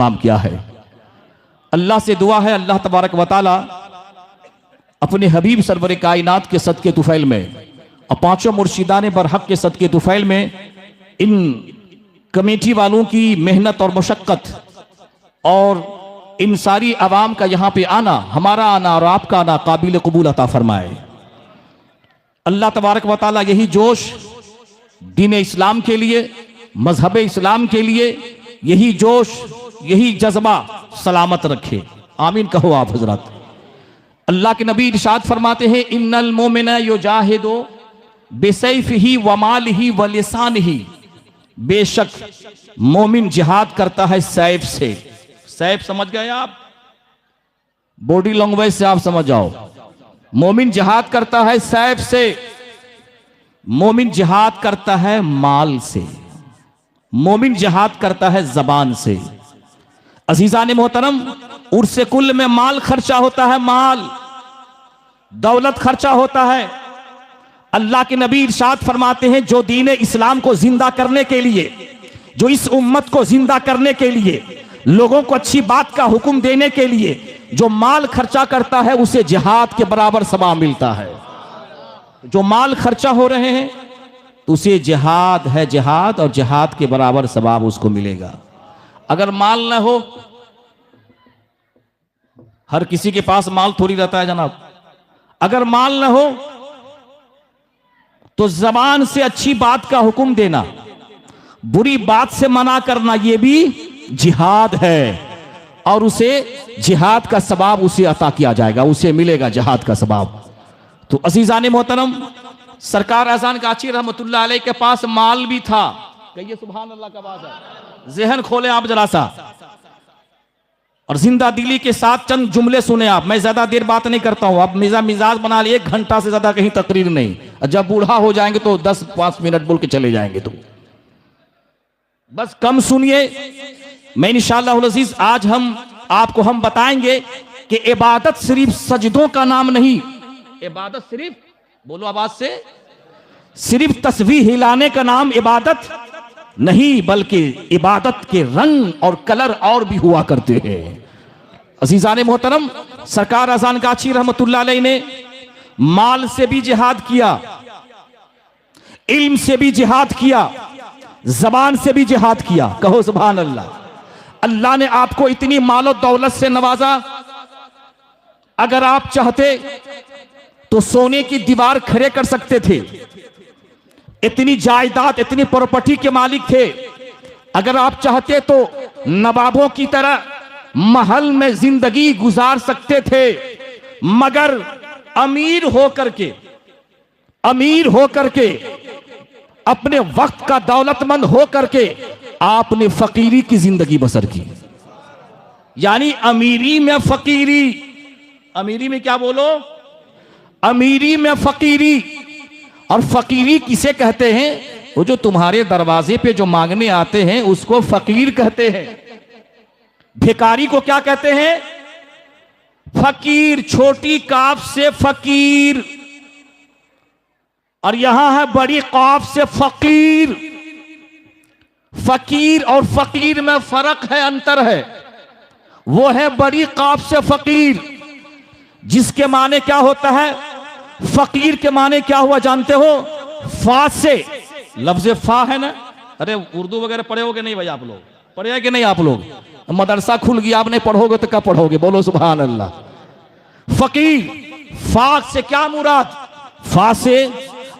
काम किया है। अल्लाह से दुआ है अल्लाह तबारक व तआला अपने हबीब सरवर कायनात के सदके तुफैल में और पांचों मुर्शिदान बरहक के सदके तुफैल में इन कमेटी वालों की मेहनत और मशक्क़त और इन सारी आवाम का यहाँ पे आना, हमारा आना और आपका आना काबिल कबूल अता फरमाए। अल्लाह तबारक व तआला यही जोश दीन इस्लाम के लिए, मजहब इस्लाम के लिए, यही जोश यही जज्बा सलामत रखे। आमीन कहो आप हजरत। अल्लाह के नबी इरशाद फरमाते हैं इन्नल मोमिना युजाहिदु बिसैफिही व मालिही व लिसानिही, बेशक मोमिन जिहाद करता है सैफ से। सैफ समझ गए आप? बॉडी लैंग्वेज से आप समझ जाओ। मोमिन जिहाद करता है सैफ से, मोमिन जिहाद करता है माल से, मोमिन जिहाद करता है जबान से। अजीजान मोहतरम, उर्से कुल में माल खर्चा होता है, माल दौलत खर्चा होता है। अल्लाह के नबी इरशाद फरमाते हैं जो दीन इस्लाम को जिंदा करने के लिए, जो इस उम्मत को जिंदा करने के लिए, लोगों को अच्छी बात का हुक्म देने के लिए जो माल खर्चा करता है उसे जिहाद के बराबर सवाब मिलता है। जो माल खर्चा हो रहे हैं तो उसे जिहाद है, जिहाद और जिहाद के बराबर सवाब उसको मिलेगा। अगर माल ना हो, हर किसी के पास माल थोड़ी रहता है जनाब, अगर माल ना हो तो जबान से अच्छी बात का हुक्म देना, बुरी बात से मना करना, यह भी जिहाद है और उसे जिहाद का सवाब उसे अता किया जाएगा, उसे मिलेगा जिहाद का सवाब। तो अजीजान मोहतरम, सरकार अहसान काची रहमतुल्लाह अलैह के पास माल भी था। कहिए सुभान अल्लाह का बात है। ज़हन खोले आप जरा सा और जिंदा दिली के साथ चंद जुमले सुने आप। मैं ज्यादा देर बात नहीं करता हूं, आप मिजाज बना लिए, 1 घंटा से ज्यादा कहीं तकरीर नहीं। जब बूढ़ा हो जाएंगे तो 10-5 मिनट बोल के चले जाएंगे, तो बस कम सुनिए। मैं इंशाअल्लाह अज़ीज़ आज आपको हम बताएंगे कि इबादत सिर्फ सजदों का नाम नहीं, इबादत सिर्फ, बोलो आवाज से, सिर्फ तस्बीह हिलाने का नाम इबादत नहीं, बल्कि इबादत के रंग और कलर और भी हुआ करते हैं। अज़ीज़ान मोहतरम, सरकार अज़ान काची रहमतुल्लाह अलैह ने माल से भी जिहाद किया, इल्म से भी जिहाद किया, जबान से भी जिहाद किया। कहो सुभान अल्लाह। अल्लाह ने आपको इतनी मालो दौलत से नवाजा, अगर आप चाहते तो सोने की दीवार खड़े कर सकते थे। इतनी जायदाद, इतनी प्रॉपर्टी के मालिक थे। अगर आप चाहते तो नवाबों की तरह महल में जिंदगी गुजार सकते थे, मगर अमीर होकर के अपने वक्त का दौलतमंद होकर के आपने फकीरी की जिंदगी बसर की। यानी अमीरी में फकीरी, अमीरी में क्या बोलो, अमीरी में फकीरी। और फकीरी किसे कहते हैं? वो जो तुम्हारे दरवाजे पे जो मांगने आते हैं उसको फकीर कहते हैं। भिखारी को क्या कहते हैं? फकीर, छोटी काफ से फकीर, और यहां है बड़ी काफ से फकीर। फकीर और फकीर में फर्क है, अंतर है। वो है बड़ी काफ से फकीर, जिसके माने क्या होता है? फकीर के माने क्या हुआ जानते हो? फा से, लफ्ज फा है ना। अरे उर्दू वगैरह पढ़े होगे नहीं भाई आप लोग? पढ़े हैं कि नहीं आप लोग? मदरसा खुल गया, आप नहीं पढ़ोगे तो क्या पढ़ोगे? बोलो सुभान अल्लाह। फकीर, फा से क्या मुराद? फा से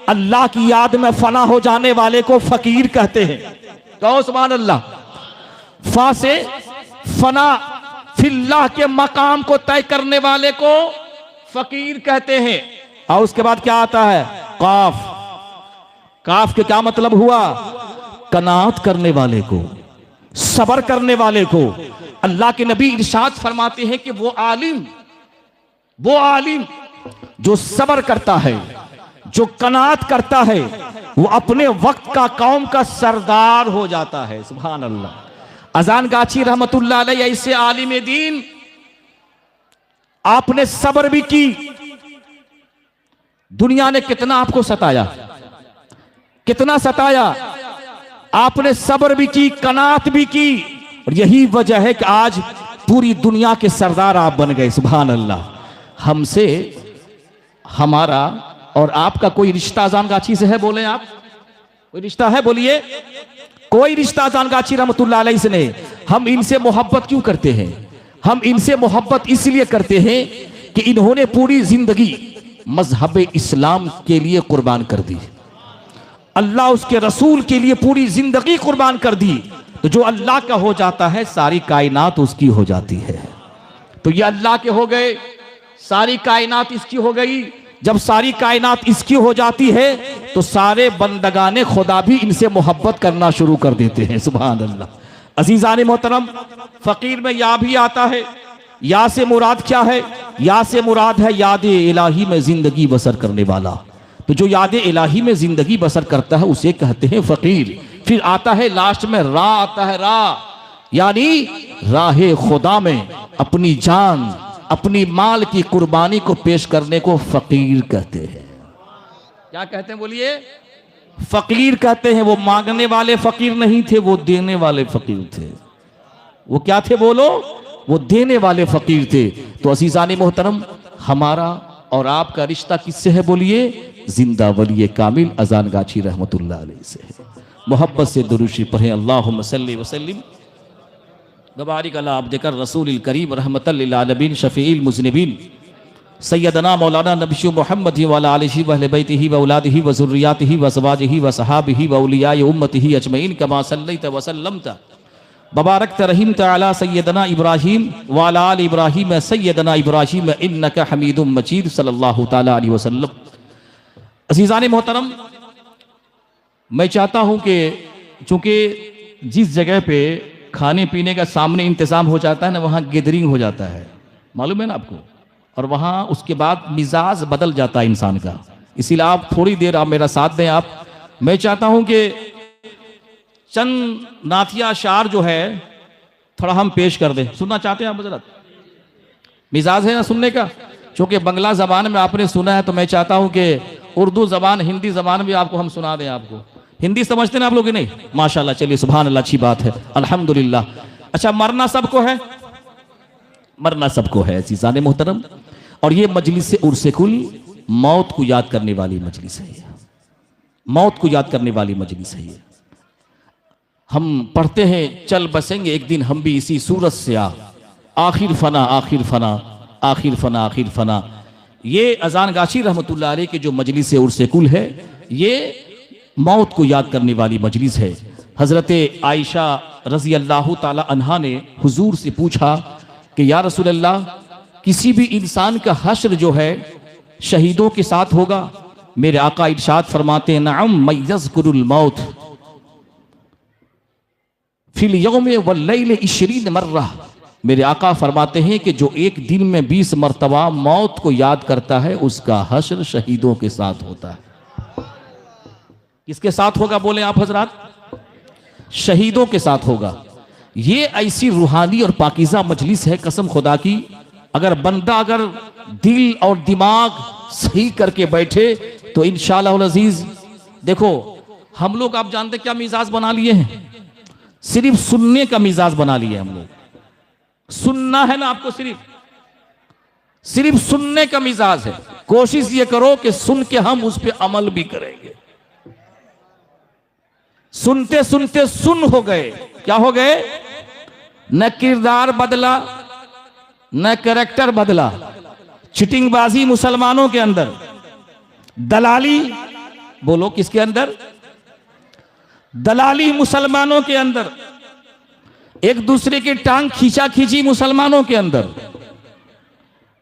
अल्लाह की याद में फना हो जाने वाले को फकीर कहते हैं। कहो सुभान अल्लाह। फा से फना फिल्लाह के मकाम को तय करने वाले को फकीर कहते हैं। और उसके बाद क्या आता है? काफ। काफ के क्या मतलब हुआ? कनात करने वाले को, सबर करने वाले को। अल्लाह के नबी इरशाद फरमाते हैं कि वो आलिम जो सबर करता है, जो कनात करता है, वो अपने वक्त का कौम का सरदार हो जाता है। सुभान अल्लाह। अज़ान गाची रहमतुल्लाह अलैह ऐसे आलिम दीन, आपने सब्र भी की। दुनिया ने कितना आपको सताया, कितना सताया, आपने सब्र भी की, कनात भी की, और यही वजह है कि आज पूरी दुनिया के सरदार आप बन गए। सुभान अल्लाह। हमसे हमारा और आपका कोई रिश्ता अजानगाछी से है? बोले आप, कोई रिश्ता है? बोलिए, कोई रिश्ता अजानगाछी रहमतुल्लाह अलैहि से नहीं। हम इनसे मोहब्बत क्यों करते हैं? हम इनसे मोहब्बत इसलिए करते हैं कि इन्होंने पूरी जिंदगी मजहब इस्लाम के लिए कुर्बान कर दी। अल्लाह उसके रसूल के लिए पूरी जिंदगी कुर्बान कर दी। तो जो अल्लाह का हो जाता है सारी कायनात उसकी हो जाती है। तो ये अल्लाह के हो गए, सारी कायनात इसकी हो गई। जब सारी कायनात इसकी हो जाती है तो सारे बंदगाने खुदा भी इनसे मोहब्बत करना शुरू कर देते हैं। सुभान अल्लाह। अजीजान मोहतरम, फकीर में या भी आता है। या से मुराद क्या है? या से मुराद है याद इलाही में जिंदगी बसर करने वाला। तो जो याद इलाही में जिंदगी बसर करता है उसे कहते हैं फकीर। फिर आता है लास्ट में रा आता है, रा यानी राहे खुदा में अपनी जान अपनी माल की कुर्बानी को पेश करने को फकीर कहते हैं। क्या कहते हैं? बोलिए, फकीर कहते हैं। वो मांगने वाले फकीर नहीं थे, वो देने वाले फकीर थे। वो क्या थे? बोलो, वो देने वाले फकीर थे। तो अजीजान मोहतरम, हमारा और आपका रिश्ता किससे है? बोलिए, जिंदा वली कामिल अजानगाछी रहमतुल्लाह अलैहि से है। मोहब्बत से दुरूशी पढ़े। अल्लाहुम्मा सल्ली व सल्लिम वबारिक अला अब्दिका रसूलिल करीम रहमतल लिल आलमीन शफीइल मुज़निबीन सैयदना मौलाना नबी मुहम्मद व अला आलिहि व अहले बैतिहि व औलादिहि व ज़ुर्रिय्यातिहि व अज़वाजिहि व सहाबिहि व औलियाए उम्मतिहि अजमईन कमा सल्लैत व सल्लमत बबारकत रहीमत अला सैयदना इब्राहीम व अला आलि इब्राहीम सैयदना इब्राहीम इन्नका हमीदुम मजीद सल्लल्लाहु तआला अलैहि वसल्लम। अज़ीज़ान मोहतरम, मैं चाहता हूं कि चूंकि जिस जगह पे खाने पीने का सामने इंतजाम हो जाता है ना, वहाँ गैदरिंग हो जाता है, मालूम है ना आपको। और वहाँ उसके बाद मिजाज बदल जाता है इंसान का। इसीलिए आप थोड़ी देर आप मेरा साथ दें। आप, मैं चाहता हूँ कि चंद नाथिया शार जो है थोड़ा हम पेश कर दें। सुनना चाहते हैं आप हज़रत? मिजाज है ना सुनने का? चूँकि बंगला ज़बान में आपने सुना है तो मैं चाहता हूँ कि उर्दू ज़बान हिंदी ज़बान भी आपको हम सुना दें। आपको हिंदी समझते ना आप लोग? नहीं, माशाल्लाह। चलिए, सुभान अल्लाह, अच्छी बात है, अल्हम्दुलिल्लाह। अच्छा, मरना सबको है, मरना सबको है अज़ीज़ान मोहतरम। और ये मजलिस उर्से कुल मौत को याद करने वाली मजलिस है। मौत को याद करने वाली मजलिस है। हम पढ़ते हैं चल बसेंगे एक दिन हम भी इसी सूरत से आखिर फना आखिर फना आखिर फना आखिर फना। ये अजानगाछी रहमतुल्लाह अलैह के जो मजलिस उर्से कुल है, ये मौत को याद करने वाली मजलिस है। हजरत आयशा रजी अल्लाह ताला अन्हा ने हुजूर से पूछा कि या रसूल अल्लाह, किसी भी इंसान का हश्र जो है शहीदों के साथ होगा? मेरे आका इरशाद फरमाते हैं, नअम मयज़कुरुल मौत फिल यौम वल लैल 20 मर्रा। मेरे आका फरमाते हैं कि जो एक दिन में 20 मरतबा मौत को याद करता है उसका हश्र शहीदों के साथ होता है। किसके साथ होगा? बोले आप हजरात? शहीदों के साथ होगा। ये ऐसी रूहानी और पाकीज़ा मजलिस है, कसम खुदा की। अगर बंदा अगर दिल और दिमाग सही करके बैठे तो इंशाअल्लाह अज़ीज़, देखो हम लोग आप जानते क्या मिजाज बना लिए हैं? सिर्फ सुनने का मिजाज बना लिए हम लोग। सुनना है ना आपको, सिर्फ सुनने का मिजाज है। कोशिश ये करो कि सुन के हम उस पर अमल भी करेंगे। सुनते सुनते सुन हो गए, क्या हो गए? न किरदार बदला न कैरेक्टर बदला। चिटिंगबाजी मुसलमानों के अंदर, दलाली, बोलो किसके अंदर? दलाली मुसलमानों के अंदर, एक दूसरे की टांग खींचा खींची मुसलमानों के अंदर,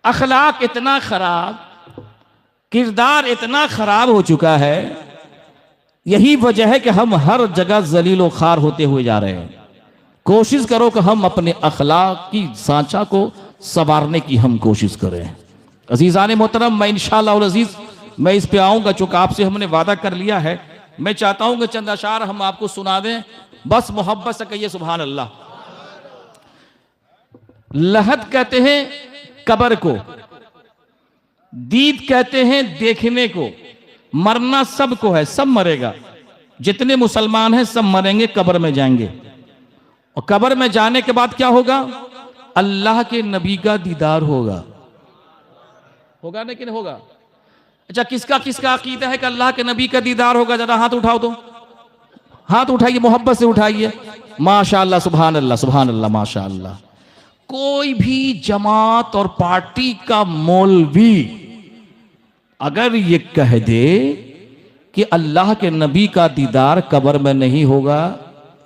अखलाक इतना खराब, किरदार इतना खराब हो चुका है। यही वजह है कि हम हर जगह जलीलो खार होते हुए जा रहे हैं। कोशिश करो कि हम अपने अखलाक की सांचा को संवारने की हम कोशिश करें। अजीज़ान मोहतरम, मैं इंशाअल्लाह अज़ीज़ मैं इस पे आऊँगा, चूँकि आपसे हमने वादा कर लिया है। मैं चाहता हूँ कि चंद अशार हम आपको सुना दें, बस मोहब्बत से कहिए सुभान अल्लाह। लहद कहते हैं कब्र को, दीद कहते हैं देखने को। मरना सबको है, सब मरेगा। जितने मुसलमान हैं सब मरेंगे, कब्र में जाएंगे। और कब्र में जाने के बाद क्या होगा? अल्लाह के नबी का दीदार होगा। होगा ना कि नहीं होगा? अच्छा, किसका किसका अकीदा है कि अल्लाह के नबी का दीदार होगा? जरा हाथ उठाओ तो, हाथ उठाइए, मोहब्बत से उठाइए। माशाअल्लाह, सुभान अल्लाह, सुभान अल्लाह, माशाअल्लाह। कोई भी जमात और पार्टी का मौलवी अगर ये कह दे कि अल्लाह के नबी का दीदार कब्र में नहीं होगा,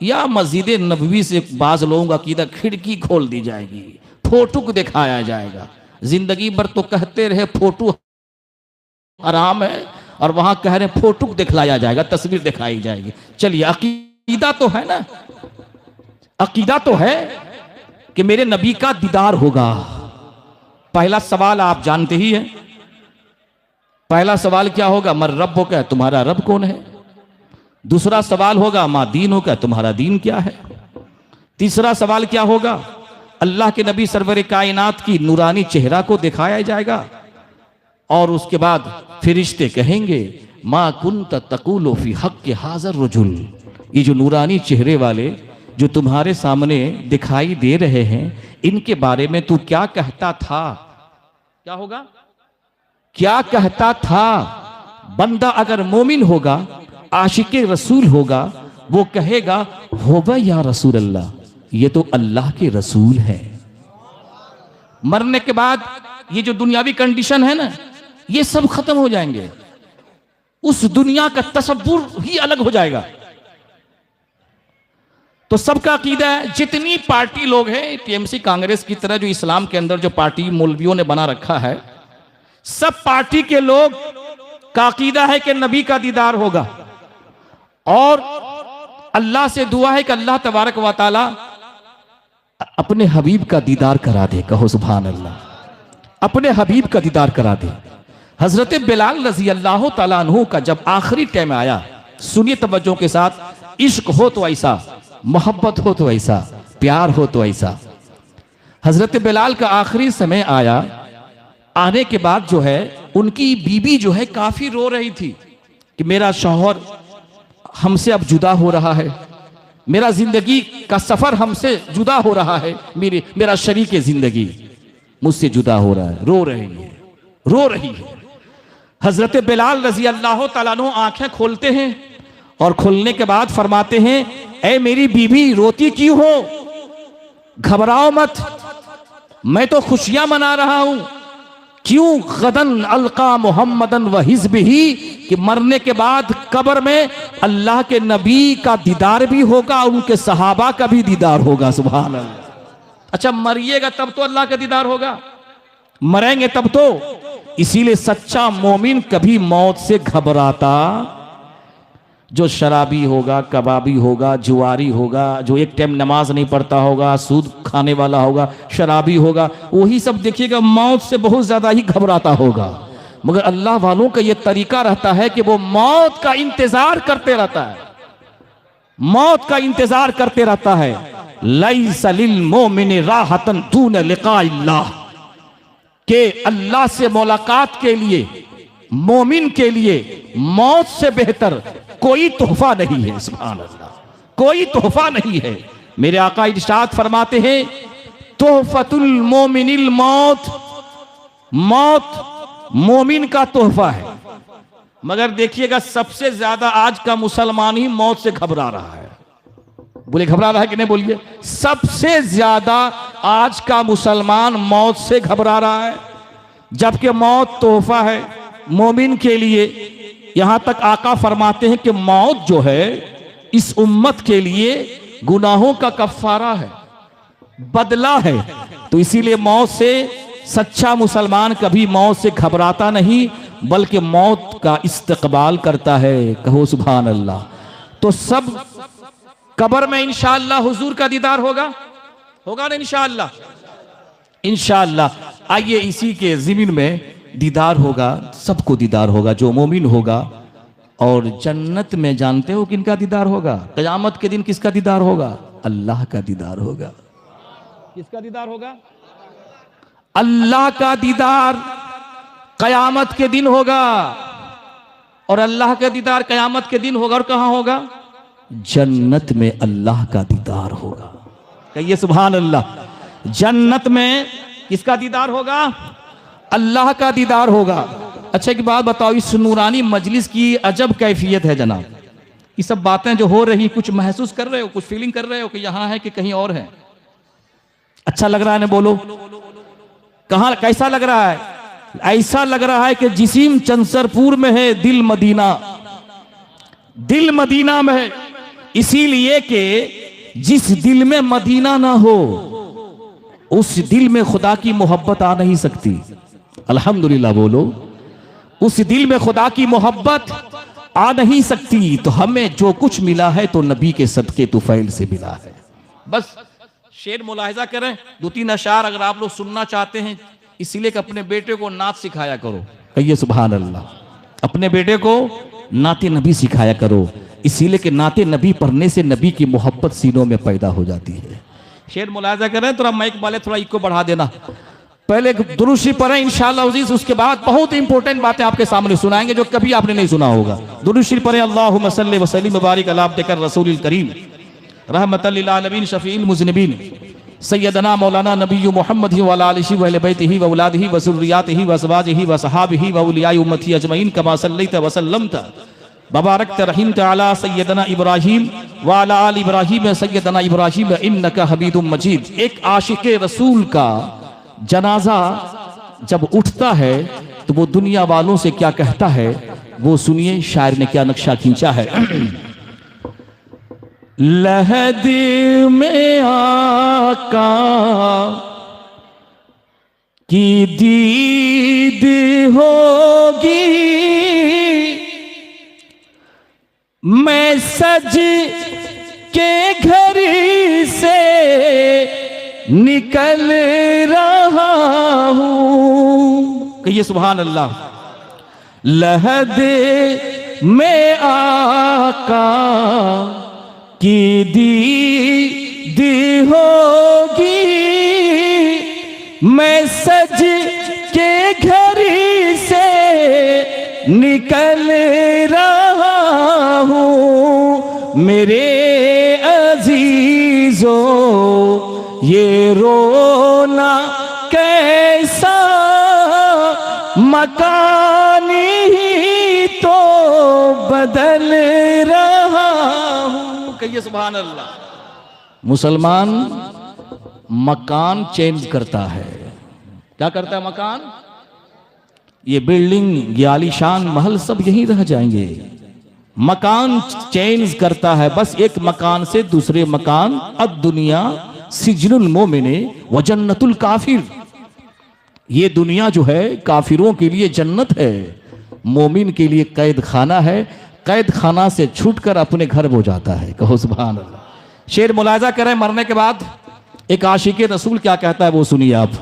या मस्जिद नबवी से बाज लोगों का अकीदा खिड़की खोल दी जाएगी, फोटो को दिखाया जाएगा। जिंदगी भर तो कहते रहे फोटो आराम है, और वहां कह रहे फोटो को दिखलाया जाएगा, तस्वीर दिखाई जाएगी। चलिए, अकीदा तो है ना, अकीदा तो है कि मेरे नबी का दीदार होगा। पहला सवाल आप जानते ही हैं, पहला सवाल क्या होगा? मर रब का, तुम्हारा रब कौन है? दूसरा सवाल होगा मा दीन का, तुम्हारा दीन क्या है? तीसरा सवाल क्या होगा? अल्लाह के नबी सरवर कायनात की नूरानी चेहरा को दिखाया जाएगा, और उसके बाद फिरिश्ते कहेंगे मा कुन्त तक़ूलु फी हक़्क़ि हाज़र रजुल। ये जो नूरानी चेहरे वाले जो तुम्हारे सामने दिखाई दे रहे हैं, इनके बारे में तू क्या कहता था? क्या होगा? क्या कहता था? बंदा अगर मोमिन होगा, आशिक रसूल होगा, वो कहेगा होगा या रसूल अल्लाह, ये तो अल्लाह के रसूल है। मरने के बाद ये जो दुनियावी कंडीशन है ना, ये सब खत्म हो जाएंगे। उस दुनिया का तसव्वुर ही अलग हो जाएगा। तो सबका अकीदा है, जितनी पार्टी लोग हैं, टीएमसी कांग्रेस की तरह जो इस्लाम के अंदर जो पार्टी मौलवियों ने बना रखा है, सब पार्टी के लोग का अकीदा है कि नबी का दीदार होगा। और अल्लाह से दुआ है कि अल्लाह तबारक व तआला अपने हबीब का दीदार करा दे। कहो सुभान अल्लाह, अपने हबीब का दीदार करा दे। हजरत बिलाल रजी अल्लाह तआला अन्हु का जब आखिरी टाइम आया, सुनिए तवज्जो के साथ, इश्क हो तो ऐसा, मोहब्बत हो तो ऐसा, प्यार हो तो ऐसा। हजरत बिलाल का आखिरी समय आया, आने के बाद जो है उनकी बीबी जो है काफी रो रही थी कि मेरा शौहर हमसे अब जुदा हो रहा है, मेरा जिंदगी का सफर हमसे जुदा हो रहा है, मेरा शरीक जिंदगी मुझसे जुदा हो रहा है। रो रही है, रो रही है। हजरत बिलाल रजी अल्लाह तआला अन्हु आंखें खोलते हैं, और खोलने के बाद फरमाते हैं, ऐ मेरी बीबी रोती क्यों हो? घबराओ मत, मैं तो खुशियां मना रहा हूं। क्यों? गदन अलका मोहम्मदन व हिज़्बिही, कि मरने के बाद कब्र में अल्लाह के नबी का दीदार भी होगा, उनके सहाबा का भी दीदार होगा। सुभान अल्लाह। अच्छा, मरिएगा तब तो अल्लाह का दीदार होगा, मरेंगे तब तो। इसीलिए सच्चा मोमिन कभी मौत से घबराता, जो शराबी होगा, कबाबी होगा, जुआरी होगा, जो एक टाइम नमाज नहीं पढ़ता होगा, सूद खाने वाला होगा, शराबी होगा, वही सब देखिएगा मौत से बहुत ज्यादा ही घबराता होगा। मगर अल्लाह वालों का ये तरीका रहता है कि वो मौत का इंतजार करते रहता है, मौत का इंतजार करते रहता है। लैसा लिल मोमिन राहतन दून लिकाइल्लाह, के अल्लाह से मुलाकात के लिए मोमिन के लिए मौत से बेहतर कोई तोहफा नहीं है। सुभान अल्लाह, कोई तोहफा नहीं है। मेरे आका इरशाद फरमाते हैं, तोहफतुल मोमिनिल मौत, मौत मोमिन का तोहफा है। मगर देखिएगा सबसे ज्यादा आज का मुसलमान ही मौत से घबरा रहा है। बोले घबरा रहा है कि नहीं? बोलिए। सबसे ज्यादा आज का मुसलमान मौत से घबरा रहा है, जबकि मौत तोहफा है मोमिन के लिए। यहां तक आका फरमाते हैं कि मौत जो है इस उम्मत के लिए गुनाहों का कफ्फारा है, बदला है। तो इसीलिए मौत से सच्चा मुसलमान कभी मौत से घबराता नहीं, बल्कि मौत का इस्तकबाल करता है। कहो सुभान अल्लाह। तो सब कब्र में इंशाअल्लाह हुजूर का दीदार होगा, होगा ना इंशाअल्लाह? इंशाअल्लाह। आइए इसी के ज़मीन में दीदार होगा, सबको दीदार होगा जो मोमिन होगा। और जन्नत में जानते हो किनका दीदार होगा? क़यामत के दिन किसका दीदार होगा? अल्लाह का दीदार होगा। किसका दीदार होगा? अल्लाह का दीदार क़यामत के दिन होगा। और अल्लाह का दीदार क़यामत के दिन होगा। और कहां होगा? जन्नत में अल्लाह का दीदार होगा। कहिए सुभान अल्लाह। जन्नत में किसका दीदार होगा? अल्लाह का दीदार होगा। अच्छा एक बात बताओ, इस नूरानी मजलिस की अजब कैफियत है जनाब। ये सब बातें जो हो रही, कुछ महसूस कर रहे हो, कुछ फीलिंग कर रहे हो कि यहां है कि कहीं और है? अच्छा लग रहा है ना? बोलो कहां, कैसा लग रहा है? ऐसा लग रहा है कि जिस्म चंसरपुर में है, दिल मदीना, दिल मदीना में है। इसीलिए कि जिस दिल में मदीना ना हो उस दिल में खुदा की मोहब्बत आ नहीं सकती। अल्हम्दुलिल्लाह बोलो। उस दिल में खुदा की मोहब्बत आ नहीं सकती। तो हमें जो कुछ मिला है तो नबी के सदके तुफैल से मिला है। बस शेर मुलाहिजा करें, 2-3 अशार अगर आप लोग सुनना चाहते हैं, इसीलिए कि अपने बेटे को नात सिखाया करो। कहिए सुभान अल्लाह। अपने बेटे को नाते नबी सिखाया करो, इसीलिए कि नाते नबी पढ़ने से नबी की मोहब्बत सीनों में पैदा हो जाती है। शेर मुलाहिजा करें, थोड़ा माइक वाले थोड़ा इको बढ़ा देना। पहले दुरूद शरीफ पढ़ें इंशाअल्लाह अज़ीज़, उसके बाद बहुत इंपॉर्टेंट बातें आपके सामने सुनाएंगे जो कभी आपने नहीं सुना होगा। दुरूद शरीफ पढ़ें। अल्लाहुम्मा सल्लि व सल्लिम व बारिक अला अब्दिका रसूलिल करीम रहमतल लिल आलमीन शफीउल मुज़निबीन सैयदना मौलाना नबी मोहम्मद व अला आलिहि व अहले बैतिहि व औलादिहि व ज़ुर्रिय्यातिहि व अज़वाजिहि व सहाबिहि व औलियाए उम्मती अजमईन कमा सल्लैता व सल्लमता बबारकत रहीमत अला सैयदना इब्राहीम व अला आलि इब्राहीम सैयदना इब्राहीम इन्नका हमीदुम मजीद। एक आशिक़े रसूल का जनाजा जब उठता है तो वो दुनिया वालों से क्या कहता है, वो सुनिए शायर ने क्या नक्शा खींचा है। लहद में आका की दीद होगी, मैं सज के घर से निकल रहा हूं। कहिए सुभान अल्लाह। लहद में आका की दीद होगी, मैं सज के घर से निकल रहा हूं। मेरे अजीजों ये रोना कैसा, मकान ही तो बदल रहा हूं। कहिए सुभान अल्लाह। मुसलमान मकान चेंज करता है। क्या करता है मकान? ये बिल्डिंग, ये आलीशान महल सब यहीं रह जाएंगे। मकान चेंज करता है, बस एक मकान से दूसरे मकान। अब दुनिया सिजनुल मोमिने व जन्नतुल काफिर। ये दुनिया जो है काफिरों के लिए जन्नत है, मोमिन के लिए कैद खाना है। कैद खाना से छूटकर अपने घर हो जाता है। कहो सुभान अल्लाह। शेर मुलाजा करें। मरने के बाद एक आशिक़े रसूल क्या कहता है वो सुनिए आप।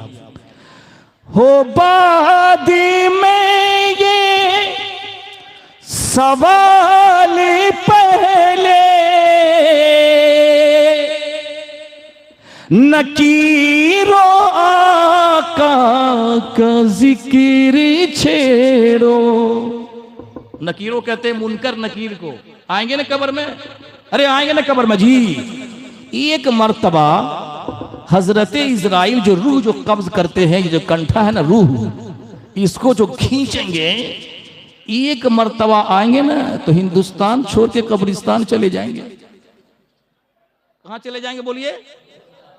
हो बादी में ये सवाल पहले, नकीरो आका का जिक्र छेड़ो। नकीरो कहते हैं मुनकर नकीर को। आएंगे ना कब्र में? अरे आएंगे ना कब्र में जी। एक मर्तबा हजरत इजराइल जो रूह जो कब्ज करते हैं, ये जो कंठा है ना रूह, इसको जो खींचेंगे, एक मर्तबा आएंगे ना तो हिंदुस्तान छोड़ के कब्रिस्तान चले जाएंगे। कहां चले जाएंगे बोलिए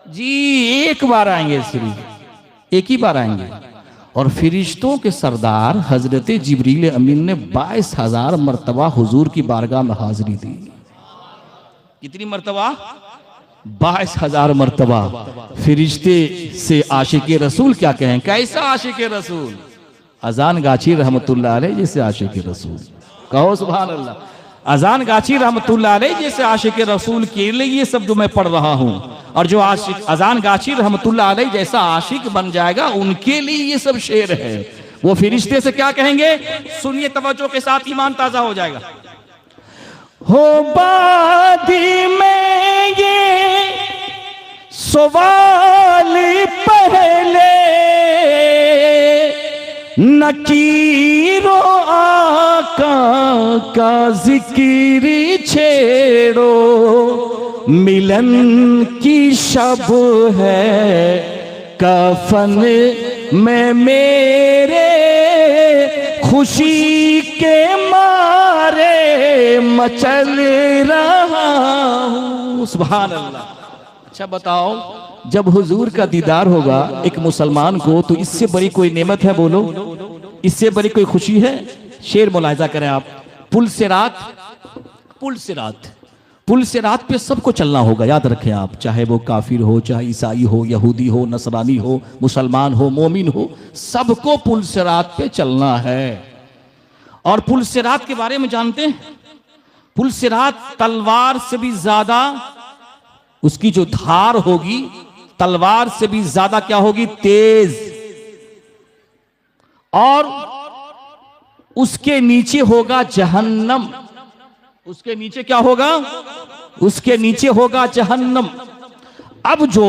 जी? एक बार आएंगे, सिर्फ एक ही बार आएंगे। और फिरिश्तों के सरदार हजरत जिब्रील अमीन ने 22,000 मर्तबा हुजूर की बारगाह में हाजिरी दी। कितनी मर्तबा? 22,000 मर्तबा। फिरिश्ते से आशिक़े रसूल क्या कहें? कैसा आशिक़े रसूल? अजान गाची रहमतुल्लाह अलैह जैसे आशिक़े रसूल। कहो सुभान अल्लाह। अजान गाची रहमतुल्लाह अलैह जैसे आशिक़े रसूल के लिए ये सब जो मैं पढ़ रहा हूँ, और जो आशिक अजान गाची रहमतुल्लाह अलैह जैसा आशिक बन जाएगा उनके लिए ये सब शेर है। वो फिरिश्ते से क्या कहेंगे सुनिए तवज्जो के साथ, ईमान ताजा हो जाएगा। हो बादी में ये सवाल पहले, नकीरो आका का जिक्र छेड़ो। मिलन की शब है, कफन में मेरे खुशी के मारे मचल रहा हूँ। सुभान अल्लाह। अच्छा बताओ, जब हुजूर का दीदार होगा एक मुसलमान को, तो इससे बड़ी कोई नेमत है? बोलो, इससे बड़ी कोई खुशी है? शेर मुलाहिजा करें आप। पुल से रात, पुल से रात, पुल से रात पे सबको चलना होगा, याद रखें आप। चाहे वो काफिर हो, चाहे ईसाई हो, यहूदी हो, नसरानी हो, मुसलमान हो, मोमिन हो, सबको पुल से रात पे चलना है। और पुल से रात के बारे में जानते हैं? पुल से रात तलवार से भी ज्यादा, उसकी जो धार होगी तलवार से भी ज्यादा क्या होगी? तेज। और उसके नीचे होगा जहन्नम। उसके नीचे क्या होगा? उसके नीचे होगा जहन्नम। अब जो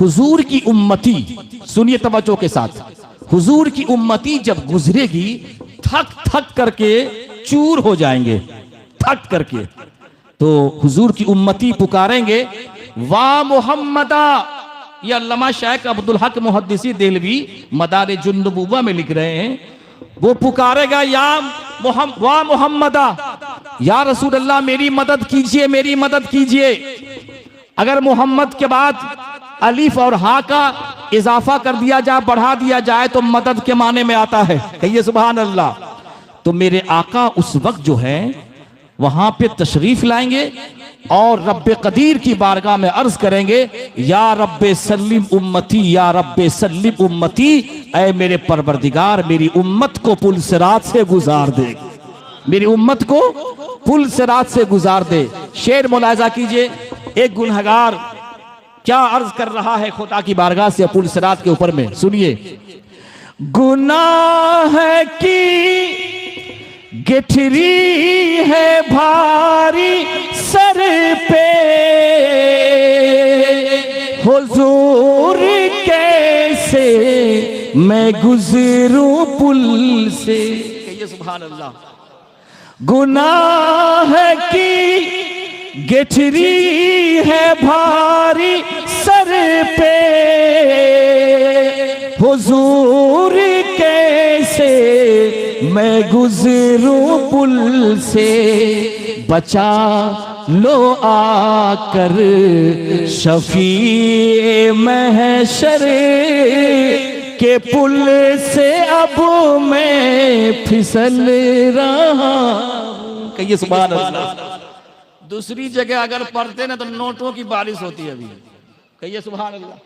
हुजूर की उम्मती, सुनिए तवज्जो के साथ, हुजूर की उम्मती जब गुजरेगी थक थक करके चूर हो जाएंगे, थक करके। तो हुजूर की उम्मती पुकारेंगे, वाह मोहम्मदा। ये अल्लामा शेख अब्दुल हक मुहद्दिसी देहलवी मदारे जुन्नबुवा में लिख रहे हैं। वो पुकारेगा, या वाह मोहम्मदा, या रसूल अल्लाह मेरी मदद कीजिए, मेरी मदद कीजिए। अगर मोहम्मद के बाद अलीफ और हा का इजाफा कर दिया जाए, बढ़ा दिया जाए, तो मदद के माने में आता है। कहिए सुभान अल्लाह। तो मेरे आका उस वक्त जो है वहां पे तशरीफ लाएंगे और रब्बे कदीर की बारगाह में अर्ज करेंगे, या रब्बे सल्लिम उम्मती, या रब्बे सल्लिम उम्मती। ऐ मेरे परवरदिगार, मेरी उम्मत को पुल सिरात से गुजार दे, मेरी उम्मत को पुल सिरात से गुजार दे। शेर मुलाहिजा कीजिए, एक गुनहगार क्या अर्ज कर रहा है खुदा की बारगाह से पुल सिरात के ऊपर में, सुनिए। गुनाह की गिठरी है भारी सर पे, हुजूर कैसे मैं गुजरूं पुल से। कहिए सुभान अल्लाह। गुनाह की गिठरी है भारी सर पे, हुजूर कैसे मैं गुजरूं पुल से। बचा लो आकर शफी महशर के पुल से, अब मैं फिसल रहा हूं। कहिए सुभान अल्लाह। दूसरी जगह अगर पढ़ते ना तो नोटों की बारिश होती है अभी। कहिए सुभान अल्लाह।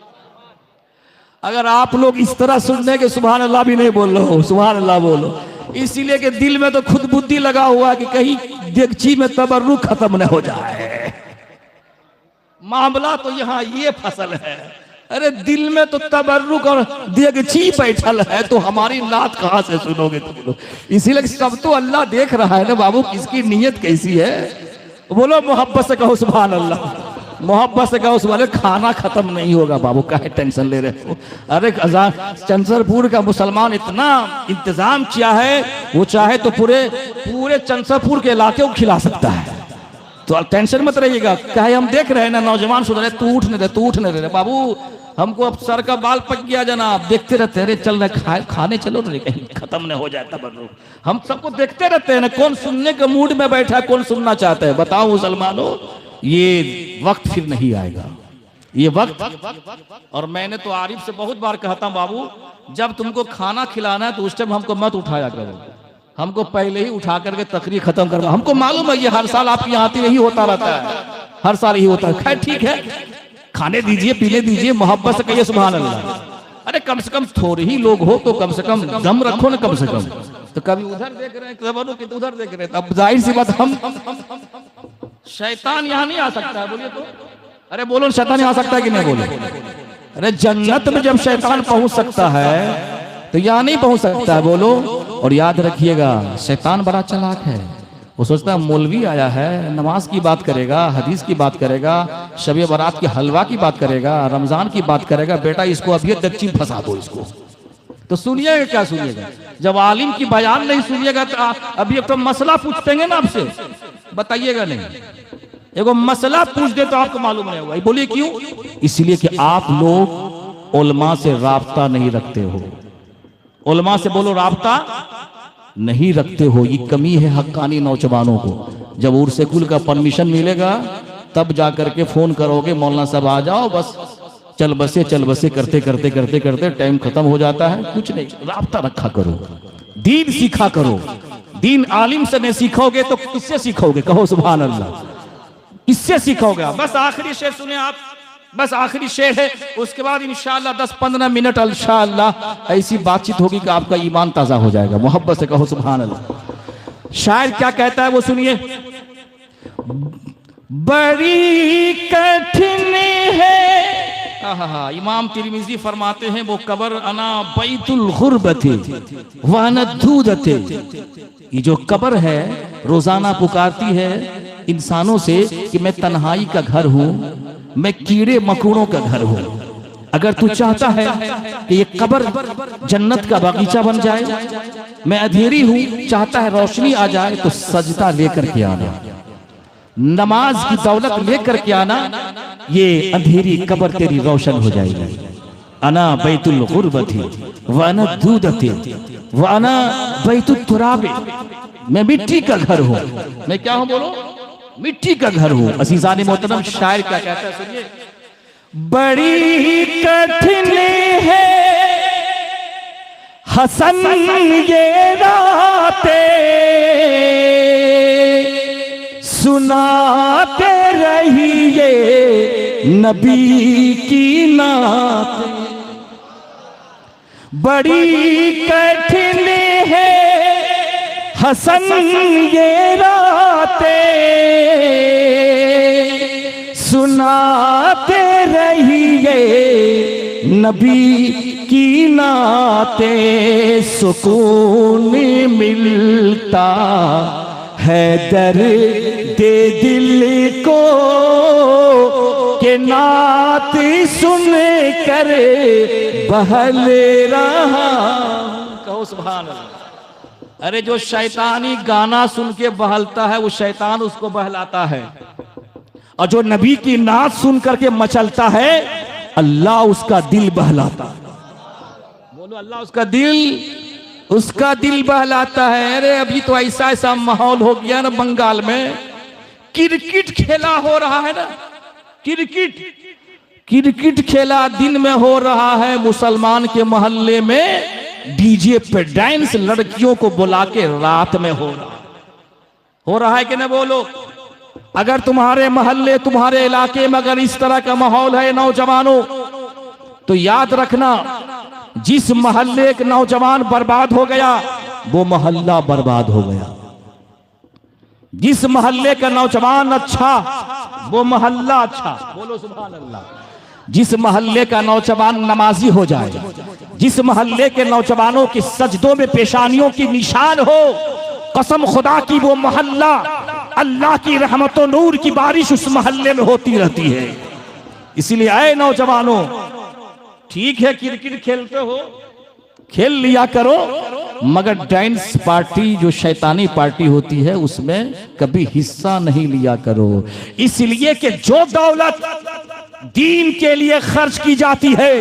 अगर आप लोग इस तरह सुनने के सुभान अल्लाह भी नहीं बोल रहे हो, सुभान अल्लाह बोलो। इसीलिए कि दिल में तो खुद बुद्धि लगा हुआ कि कहीं देगची में तबर्रुक खत्म न हो जाए। मामला तो यहाँ ये फसल है। अरे दिल में तो तबर्रुक और देगची बैठल है, तो हमारी नात कहां से सुनोगे तुम लोग? इसीलिए सब तो अल्लाह देख रहा है ना बाबू, किसकी नीयत कैसी है। बोलो मोहब्बत से कहो सुभान अल्लाह, मोहब्बत से कहो सुभान अल्लाह। खाना खत्म नहीं होगा बाबू, काहे टेंशन ले रहे हो? अरे चंसरपुर का मुसलमान इतना इंतजाम किया है, वो चाहे तो पूरे चंसरपुर के इलाके को खिला सकता है। तो टेंशन मत रहिएगा। कहे हम देख रहे हैं ना, नौजवान सुन रहे, तू उठ नहीं रहे, तू उठ नहीं रहे। बाबू हमको अब सर का बाल पक गया जनाब, देखते रहते। अरे चल रहे खाने चलो ना, कहीं खत्म न हो जाए तबर्रुक। हम सबको देखते रहते हैं ना, कौन सुनने के मूड में बैठा है, कौन सुनना चाहता है। बताओ मुसलमानों, ये वक्त फिर नहीं आएगा, ये वक्त। और मैंने तो आरिफ से बहुत बार कहता हूं, बाबू जब तुमको खाना खिलाना है तो उस टाइम हमको मत उठाया करो, हमको पहले ही उठा करके तकरीर खत्म करवा। हमको मालूम है ये हर साल आपके यहाँ यही होता रहता है, हर साल यही होता है। खैर ठीक है, खाने दीजिए, पीने दीजिए, मोहब्बत से कहिए सुभान अल्लाह। अरे कम से कम थोड़े ही लोग हो तो कम से कम दम रखो ना, कम से कम। तो कभी उधर देख रहे हैं, कभी उधर देख रहे हैं, अब जाहिर सी बात हम शैतान यहाँ नहीं आ सकता है। बोलिए तो, अरे बोलो शैतान यहाँ आ सकता है कि नहीं? बोलो। अरे जन्नत में जब शैतान पहुंच सकता है तो यहाँ नहीं पहुंच सकता है। बोलो। और याद रखिएगा, शैतान बड़ा चालाक है। वो सोचता है मौलवी आया है, नमाज की बात करेगा, हदीस की बात करेगा, शब बारात के हलवा की बात करेगा, रमजान की बात करेगा। बेटा इसको अभी दच्ची फंसा दो इसको। तो सुनिएगा, क्या सुनिएगा? जब आलिम की बयान नहीं सुनिएगा तो अभी एक तो मसला पूछतेंगे ना आपसे, बताइएगा नहीं। एगो मसला पूछ दे तो आपको मालूम नहीं होगा। बोलिए क्यों? इसलिए कि आप लोग उलमा से राब्ता नहीं रखते हो। उलमा से बोलो राब्ता नहीं रखते हो। ये कमी है हक्कानी नौजवानों को। जब उर्स कुल का परमिशन मिलेगा तब जाकर के फोन करोगे मौलाना साहब आ जाओ, बस चल बसे करते करते करते करते टाइम खत्म हो जाता है। कुछ नहीं, राब्ता रखा करो, दीन सीखा करो। दीन आलिम से नहीं सीखोगे तो किससे सीखोगे? कहो सुभान अल्लाह। इससे सीखोगे। बस आखिरी शेर सुने आप, बस आखिरी शेर है, उसके बाद इंशाअल्लाह 10-15 मिनट इंशाअल्लाह ऐसी बातचीत होगी कि आपका ईमान ताजा हो जाएगा। मोहब्बत से कहो सुभान अल्लाह। शायर क्या कहता है वो सुनिए। बड़ी कठिन है, इमाम तिरमिजी फरमाते हैं वो कब्र अना बैतुल गुर्बती व अना दूदती। ये जो कब्र है रोजाना पुकारती है इंसानों से कि मैं तन्हाई का घर हूं, मैं कीड़े मकोड़ों का घर हूं। अगर तू चाहता है कि ये कब्र जन्नत का बागीचा बन जाए, मैं अंधेरी हूं, चाहता है रोशनी आ जाए, तो सजदा लेकर के आना, नमाज की दौलत लेकर के आना, ये अंधेरी कब्र तेरी रोशन हो जाएगी। अना बैतुल गुर्बती व अना दूदती व अना बैतुत तुराबे। मैं मिट्टी का घर हूं। मैं क्या हूं? बोलो, मिट्टी का घर हूं। अजीजान मोहतरम, शायर क्या कहता है सुनिए। बड़ी कठिन है हसन ये रातें, सुनाते रहिए नबी की नात। बड़ी कठिन है हसन ये रातें, सुनाते रहिए नबी की नाते। सुकून मिलता है दर्द दिल को के नात सुन कर बहल रहा। कहो सुभान अल्लाह। अरे जो शैतानी गाना सुन के बहलता है वो शैतान उसको बहलाता है, और जो नबी की नात सुन करके मचलता है अल्लाह उसका दिल बहलाता है। बोलो, अल्लाह उसका दिल बहलाता है। अरे अभी तो ऐसा ऐसा माहौल हो गया ना बंगाल में, क्रिकेट खेला हो रहा है ना, क्रिकेट खेला दिन में हो रहा है, मुसलमान के मोहल्ले में डीजे पे डांस लड़कियों को बुला के रात में हो रहा है कि ना? बोलो, अगर तुम्हारे मोहल्ले तुम्हारे इलाके में अगर इस तरह का माहौल है नौजवानों, तो याद रखना जिस मोहल्ले के नौजवान बर्बाद हो गया वो मोहल्ला बर्बाद हो गया। जिस मोहल्ले का नौजवान अच्छा वो मोहल्ला अच्छा। बोलो सुभान अल्लाह। जिस मोहल्ले का नौजवान नमाजी हो जाए, जिस मोहल्ले के नौजवानों की सजदों में पेशानियों की निशान हो, कसम खुदा की वो मोहल्ला अल्लाह की रहमत और नूर की बारिश उस मोहल्ले में होती रहती है। इसीलिए आए नौजवानों, ठीक है क्रिकेट खेलते हो खेल लिया करो, मगर डांस पार्टी जो शैतानी पार्टी होती है उसमें कभी हिस्सा नहीं लिया करो। इसलिए कि जो दौलत दीन के लिए खर्च की जाती है,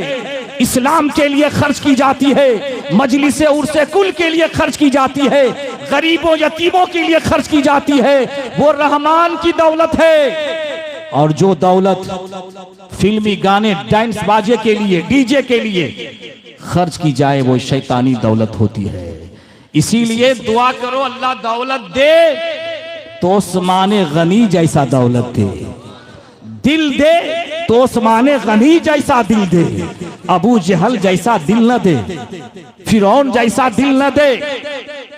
इस्लाम के लिए खर्च की जाती है, मजलिस उर्से कुल के लिए खर्च की जाती है, गरीबों यतीमों के लिए खर्च की जाती है, वो रहमान की दौलत है। और जो दौलत फिल्मी गाने डांस बाजे के लिए, डीजे के लिए खर्च की जाए वो शैतानी दौलत होती है। इसीलिए दुआ करो अल्लाह दौलत दे तो उस्माने गनी जैसा दौलत दे, दिल दे तो उस्माने गनी जैसा दिल दे, अबू जहल जैसा दिल न दे, फिरौन जैसा दिल न दे।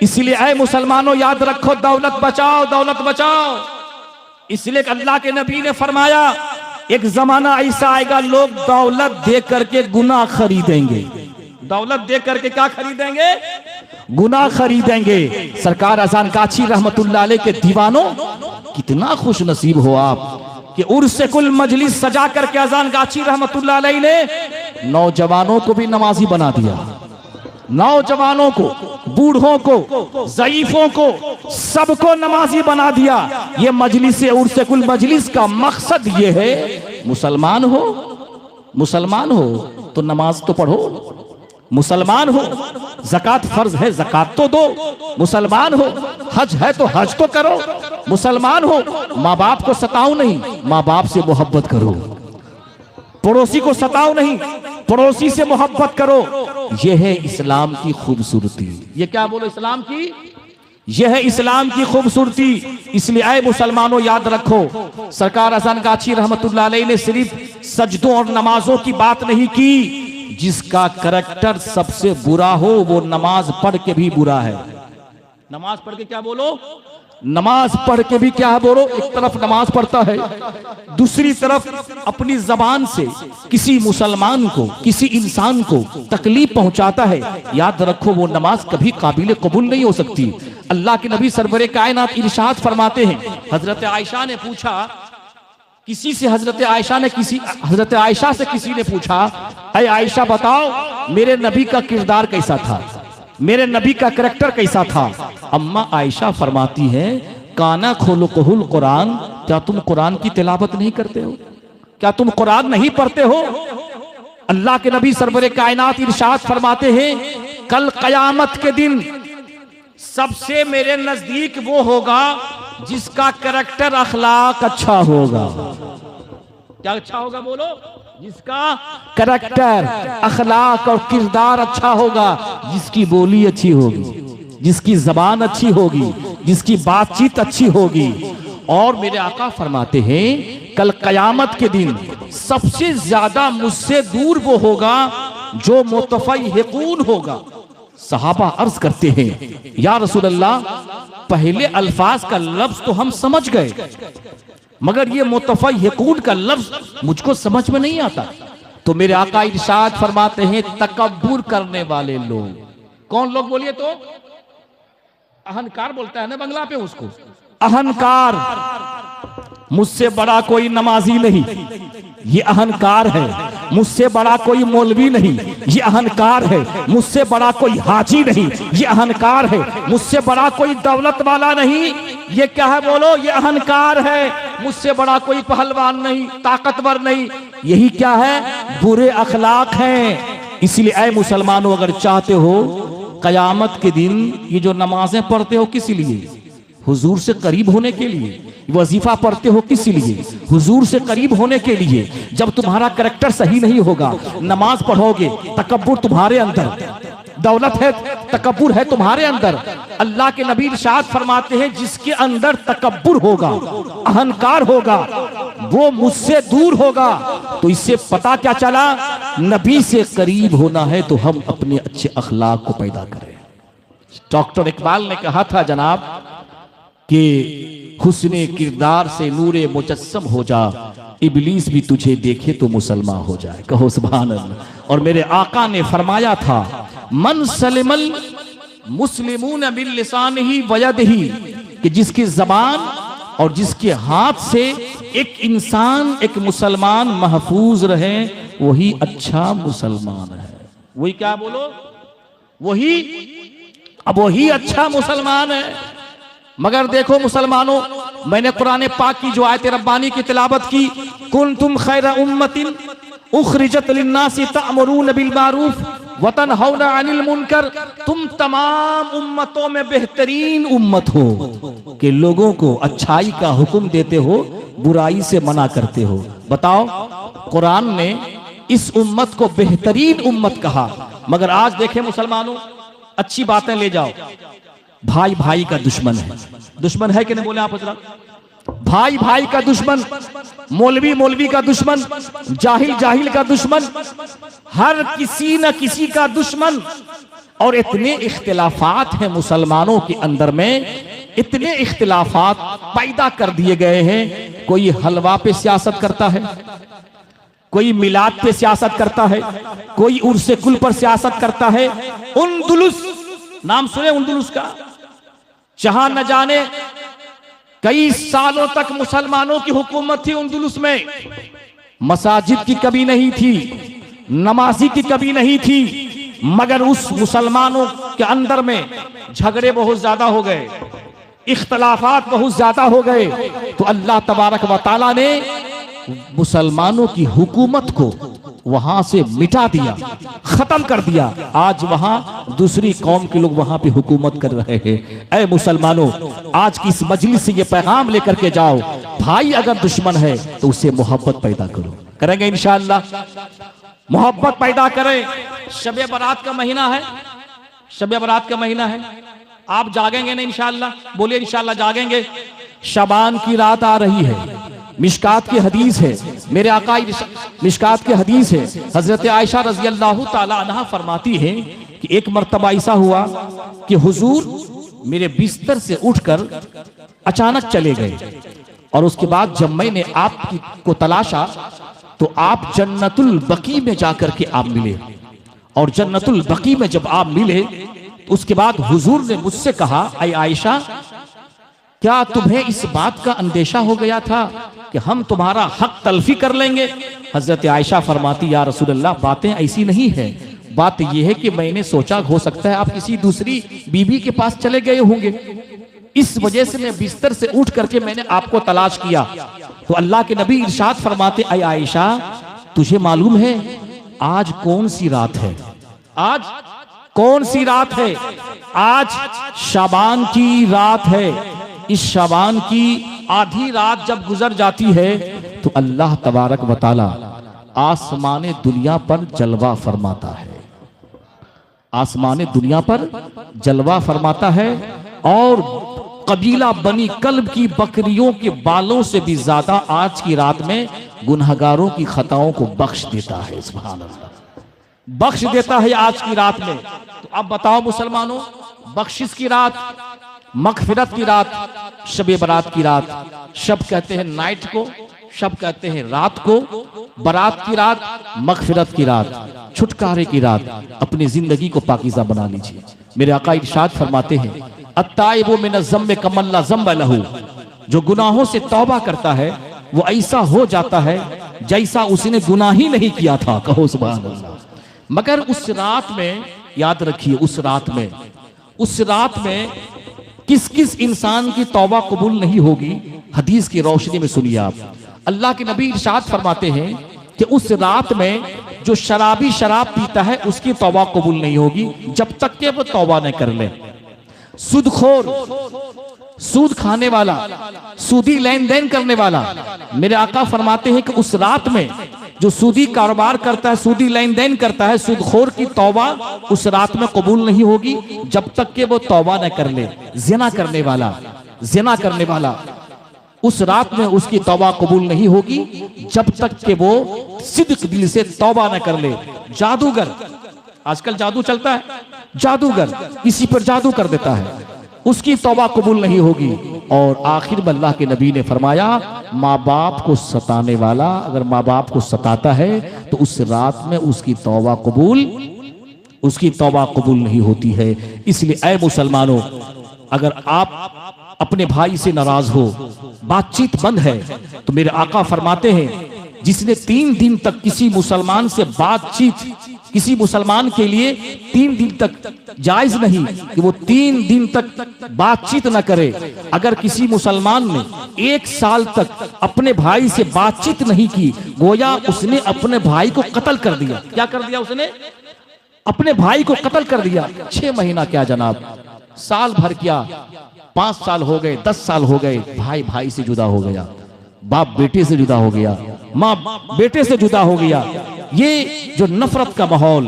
इसलिए ऐ मुसलमानों याद रखो, दौलत बचाओ, दौलत बचाओ। इसलिए अल्लाह के नबी ने फरमाया एक जमाना ऐसा आएगा लोग दौलत दे करके गुनाह खरीदेंगे। दौलत दे करके क्या खरीदेंगे? गुनाह खरीदेंगे। सरकार अजान काची रहमतुल्लाह अलैह के दीवानों, कितना खुश नसीब हो आप कि उर्स कुल मजलिस सजा करके अजान काची रहमतुल्लाह अलैह ने नौजवानों को भी नमाजी बना दिया। नौजवानों को, बूढ़ों को, ज़ईफों को, सबको नमाजी बना दिया। ये मजलिस उर्स कुल मजलिस का मकसद ये है, मुसलमान हो तो नमाज तो पढ़ो, मुसलमान हो ज़कात फर्ज है ज़कात तो दो, मुसलमान हो हज है तो हज तो करो, मुसलमान हो माँ बाप को सताओ नहीं, माँ बाप से मोहब्बत करो, पड़ोसी को सताओ नहीं, पड़ोसी से मोहब्बत करो। यह है इस्लाम की खूबसूरती। ये क्या बोलो इस्लाम की, यह है इस्लाम की खूबसूरती। इसलिए आए मुसलमानों याद रखो, सरकार हसन गाची रहमतुल्लाह अलैह ने सिर्फ सजदों और नमाजों की बात नहीं की। जिसका करैक्टर सबसे बुरा हो वो नमाज पढ़ के भी बुरा है। नमाज पढ़ के क्या बोलो, नमाज पढ़ के भी क्या है बोलो। एक तरफ नमाज पढ़ता है, दूसरी तरफ अपनी जबान से किसी मुसलमान को, किसी इंसान को तकलीफ पहुंचाता है। याद रखो वो नमाज कभी काबिल कबूल नहीं हो सकती। अल्लाह के नबी सरवरे कायनात इरशाद फरमाते हैं, हजरत आयशा ने पूछा किसी से, हजरत आयशा से किसी ने पूछा, अय आयशा बताओ मेरे नबी का किरदार कैसा था, मेरे नबी का करैक्टर कैसा था। अम्मा आयशा फरमाती है, काना खुलुकुहुल कुरान, क्या तुम कुरान की तिलावत नहीं करते हो, क्या तुम कुरान नहीं पढ़ते हो। अल्लाह के नबी सरवरे कायनात इरशाद फरमाते हैं, कल कयामत के दिन सबसे मेरे नजदीक वो होगा जिसका करैक्टर अखलाक अच्छा होगा। क्या अच्छा होगा बोलो, जिसका करैक्टर अखलाक और किरदार अच्छा होगा, जिसकी बोली अच्छी होगी, जिसकी जबान अच्छी होगी, जिसकी बातचीत अच्छी होगी। और मेरे आका फरमाते हैं कल कयामत के दिन सबसे ज्यादा मुझसे दूर वो होगा जो मुतफय्हिकून होगा। सहाबा अर्ज करते हैं, या रसूल अल्लाह पहले अल्फाज का लफ्ज तो हम समझ गए, मगर ये मुतफय्हिकून का लफ्ज मुझको समझ में नहीं आता। तो मेरे आका इरशाद फरमाते हैं, तकब्बुर करने वाले लोग। कौन लोग बोलिए तो, अहंकार बोलता है ना बंगला पे उसको, अहंकार। मुझसे बड़ा कोई नमाजी नहीं, ये अहंकार है। मुझसे बड़ा कोई मौलवी नहीं, ये अहंकार है। मुझसे बड़ा कोई हाजी नहीं, ये अहंकार है। मुझसे बड़ा कोई दौलत वाला नहीं, ये क्या है बोलो, ये अहंकार है। मुझसे बड़ा कोई पहलवान नहीं, ताकतवर नहीं, यही क्या है, बुरे अखलाक हैं। इसलिए ऐ मुसलमानों, अगर चाहते हो कयामत के दिन ये जो नमाजें पढ़ते हो किस लिए, हुजूर से करीब होने के लिए। वजीफा पढ़ते हो किस लिए, हुजूर से करीब होने के लिए। जब तुम्हारा करैक्टर सही नहीं होगा, नमाज पढ़ोगे, तकब्बुर तुम्हारे अंदर, दौलत है, तकब्बुर है तुम्हारे अंदर। अल्लाह के नबी इरशाद फरमाते हैं, जिसके अंदर तकब्बुर होगा, अहंकार होगा, वो मुझसे दूर होगा। तो इससे पता क्या चला, नबी से करीब होना है तो हम अपने अच्छे अखलाक को पैदा करें। डॉक्टर इकबाल ने कहा था जनाब कि हुस्ने किरदार से नूरे मुजस्सम हो जा, इबलीस भी तुझे देखे तो मुसलमान हो जाए। कहो सुभान अल्लाह। और मेरे आका ने फरमाया था, मन सलिमल मुस्लिमून बिल लिसानिही व यदिही, कि जिसकी जबान और जिसके हाथ से एक इंसान, एक मुसलमान महफूज रहे, वही अच्छा मुसलमान है। वही क्या बोलो, वही अच्छा मुसलमान है। मगर देखो मुसलमानों, मैंने कुरान पाक की जो आयत रब्बानी की तिलावत की, कुंतुम खैरा उम्मतिन उखरिजत लिन्नासी तअमुरून बिल मारूफ व तनहौना अनिल मुनकर, तुम तमाम उम्मतों में बेहतरीन उम्मत हो कि लोगों को अच्छाई का हुक्म देते हो, बुराई से मना करते हो। बताओ, कुरान ने इस उम्मत को बेहतरीन उम्मत कहा। मगर आज देखें मुसलमानों, अच्छी बातें ले जाओ, भाई भाई का दुश्मन है। दुश्मन है कि नहीं बोले आप हजरात? भाई भाई का दुश्मन, मौलवी मौलवी का दुश्मन, जाहिल जाहिल का दुश्मन, हर किसी न किसी का दुश्मन। और इतने इख्तिलाफात हैं मुसलमानों के अंदर में, इतने इख्तिलाफात पैदा कर दिए गए हैं। कोई हलवा पे सियासत करता है, कोई मिलाद पे सियासत करता है, कोई उर्से कुल पर सियासत करता है। उंदुलुस, नाम सुने उंदुलुस का? जहां न जाने कई सालों तक मुसलमानों की हुकूमत थी उंदुलुस में। मसाजिद की कमी नहीं थी, नमाजी की कमी नहीं थी, मगर उस मुसलमानों के अंदर में झगड़े बहुत ज्यादा हो गए, इख्तलाफात बहुत ज्यादा हो गए, तो अल्लाह तबारक व तआला ने मुसलमानों की हुकूमत को वहां से मिटा दिया, खत्म कर दिया। आज वहां दूसरी कौम के लोग वहां पे हुकूमत कर रहे हैं। ऐ मुसलमानों, आज की इस मजलिस से ये पैगाम लेकर के जाओ, भाई अगर दुश्मन है तो उससे मोहब्बत पैदा करो। करेंगे इंशाअल्लाह, मोहब्बत पैदा करें। शबे बारात का महीना है, शबे बारात का महीना है, आप जागेंगे ना इंशाअल्लाह? बोलिए इंशाअल्लाह जागेंगे। शबान की रात आ रही है, मिशकात की हदीस है, मेरे आका मिशकात की हदीस है, हजरत आयशा रजी अल्लाह ताला अन्हा फरमाती हैं कि एक मर्तबा ऐसा हुआ कि हुजूर मेरे बिस्तर से उठकर अचानक चले गए, और उसके बाद जब मैंने आपको तलाशा तो आप जन्नतुल बकी में जाकर के आप मिले, और जन्नतुल बकी में जब आप मिले तो उसके बाद हुजूर ने मुझसे कहा, ऐ आयशा, क्या तुम्हें इस बात का अंदेशा हो गया था कि हम तुम्हारा हक तलफी कर लेंगे? हजरत आयशा फरमाती, या रसूल अल्लाह, बातें ऐसी नहीं है, बात यह है कि मैंने सोचा हो सकता है आप किसी दूसरी बीबी के पास चले गए होंगे, इस वजह से मैं बिस्तर से उठ करके मैंने आपको तलाश किया। तो अल्लाह के नबी इरशाद फरमाते, ऐ आयशा, तुझे मालूम है आज कौन सी रात है? आज कौन सी रात है? आज शाबान की रात है। इस शाबान की आधी रात जब गुजर जाती है तो अल्लाह तबारक व तआला आसमाने दुनिया पर जलवा फरमाता है, आसमाने दुनिया पर जलवा फरमाता है, और कबीला बनी कल्ब की बकरियों के बालों से भी ज्यादा आज की रात में गुनहगारों की खताओं को बख्श देता है। सुभान अल्लाह, बख्श देता है आज की रात में। तो अब बताओ मुसलमानों, बख्शिश की रात, मगफिरत की रात, शबे बारात की रात, शब कहते हैं नाइट को, शब कहते हैं रात को, बारात की रात, मगफिरत की रात, छुटकारे की रात। अपनी जिंदगी को पाकीज़ा बना लीजिए। मेरे आका इरशाद फरमाते हैं, अत्ताइबु मिनज़ ज़म्बि कमल्ला ज़म्ब लहू, जो गुनाहों से तौबा करता है वो ऐसा हो जाता है जैसा उसने गुनाह ही नहीं किया था। कहो सुभान अल्लाह। मगर उस रात में याद रखिए, उस रात में किस किस इंसान की तौबा कबूल नहीं होगी, हदीस की रोशनी में सुनिए आप। अल्लाह के नबी इरशाद फरमाते हैं कि उस रात में जो शराबी शराब पीता है उसकी तौबा कबूल नहीं होगी जब तक कि वो तौबा न कर ले। सूदखोर, सूद खाने वाला, सूदी लेन देन करने वाला, मेरे आका फरमाते हैं कि उस रात में जो सूदी कारोबार करता है, सूदी लेन देन करता है, सूदखोर की तौबा उस रात में कबूल नहीं होगी जब तक कि वो तौबा न कर ले। जिना करने वाला उस रात में उसकी तौबा कबूल नहीं होगी जब तक कि वो सिद्क दिल से तौबा न कर ले। जादूगर, आजकल जादू चलता है, जादूगर किसी पर जादू कर देता है, उसकी तौबा कबूल नहीं होगी। और आखिर में अल्लाह के नबी ने फरमाया, माँ बाप को सताने वाला अगर माँ बाप को सताता है तो उस रात में उसकी तौबा कबूल नहीं होती है। इसलिए ऐ मुसलमानों, अगर आप अपने भाई से नाराज हो, बातचीत बंद है, तो मेरे आका फरमाते हैं जिसने 3 दिन तक किसी मुसलमान से बातचीत, किसी मुसलमान के लिए 3 दिन तक जायज नहीं कि वो 3 दिन तक बातचीत न करे। अगर किसी मुसलमान ने 1 साल तक अपने भाई से बातचीत नहीं की, गोया उसने अपने भाई को कत्ल कर दिया। क्या कर दिया उसने? अपने भाई को कत्ल कर दिया। 6 महीना क्या जनाब, साल भर क्या, 5 साल हो गए, 10 साल हो गए, भाई भाई से जुदा हो गया, बाप बेटे से जुदा हो गया, माँ बेटे से जुदा हो गया। ये जो नफरत का माहौल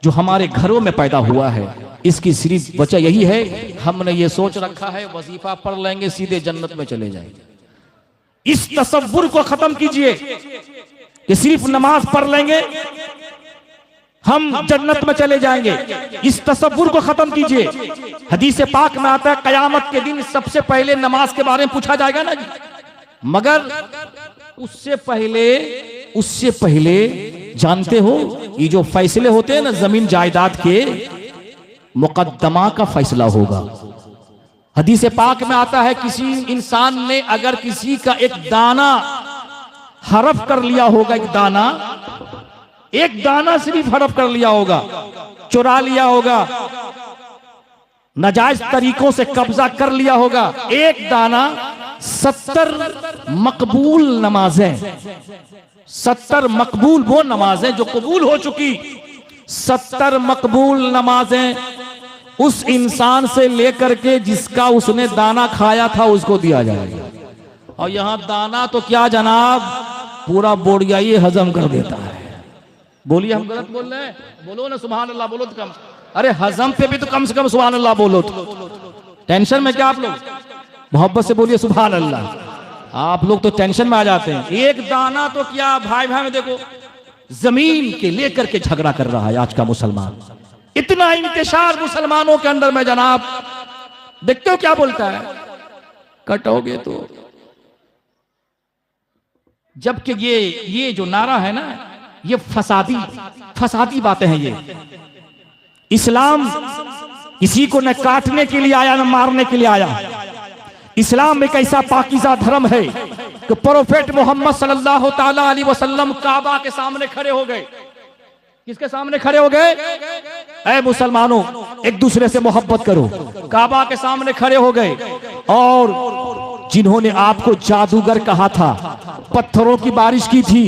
जो हमारे घरों में पैदा हुआ है, इसकी सिर्फ वजह यही है, हमने ये सोच रखा है वजीफा पढ़ लेंगे सीधे जन्नत में चले जाएंगे। इस तसव्वुर को खत्म कीजिए कि सिर्फ नमाज पढ़ लेंगे हम जन्नत में चले जाएंगे। इस तसव्वुर को खत्म कीजिए। हदीस पाक में आता है कयामत के दिन सबसे पहले नमाज के बारे में पूछा जाएगा ना जी, मगर उससे पहले जानते हो ये जो फैसले होते हैं ना जमीन जायदाद के, मुकद्दमा का फैसला होगा। हदीस पाक में आता है किसी इंसान ने अगर किसी का एक दाना हरफ कर लिया होगा, एक दाना सिर्फ हरफ कर लिया होगा, चुरा लिया होगा, नाजायज तरीकों से कब्जा कर लिया होगा। एक दाना 70 मकबूल नमाजें, 70 मकबूल वो नमाजें जो कबूल हो चुकी, 70 मकबूल नमाजें उस इंसान से लेकर के जिसका उसने दाना खाया था उसको दिया जाएगा। और यहां दाना तो क्या जनाब, पूरा बोरिया ये हजम कर देता है। बोलिए, हम गलत बोल रहे हैं? बोलो ना सुभान अल्लाह, बोलो तो कम। अरे हजम पे भी तो कम से कम सुभान अल्लाह बोलो। तो टेंशन में क्या आप लोग? मोहब्बत से बोलिए सुभान अल्लाह। आप लोग तो टेंशन में आ जाते हैं। एक दाना तो क्या भाई भाई में देखो, जमीन के लेकर के झगड़ा कर रहा है आज का मुसलमान। इतना इंतशार मुसलमानों के अंदर में जनाब, देखते हो क्या बोलता है, कटोगे तो। जबकि ये जो नारा है ना, ये फसादी बातें हैं। ये इस्लाम किसी को न काटने के लिए आया न मारने के लिए आया। इस्लाम एक ऐसा पाकीज़ा धर्म है कि प्रोफेट मोहम्मद सल्लल्लाहु ताला अलैहि वसल्लम काबा के सामने खड़े हो गए। किसके सामने खड़े हो गए? ऐ मुसलमानों, एक दूसरे से मोहब्बत करो। काबा के सामने खड़े हो गए और जिन्होंने आपको जादूगर कहा था, पत्थरों की बारिश की थी,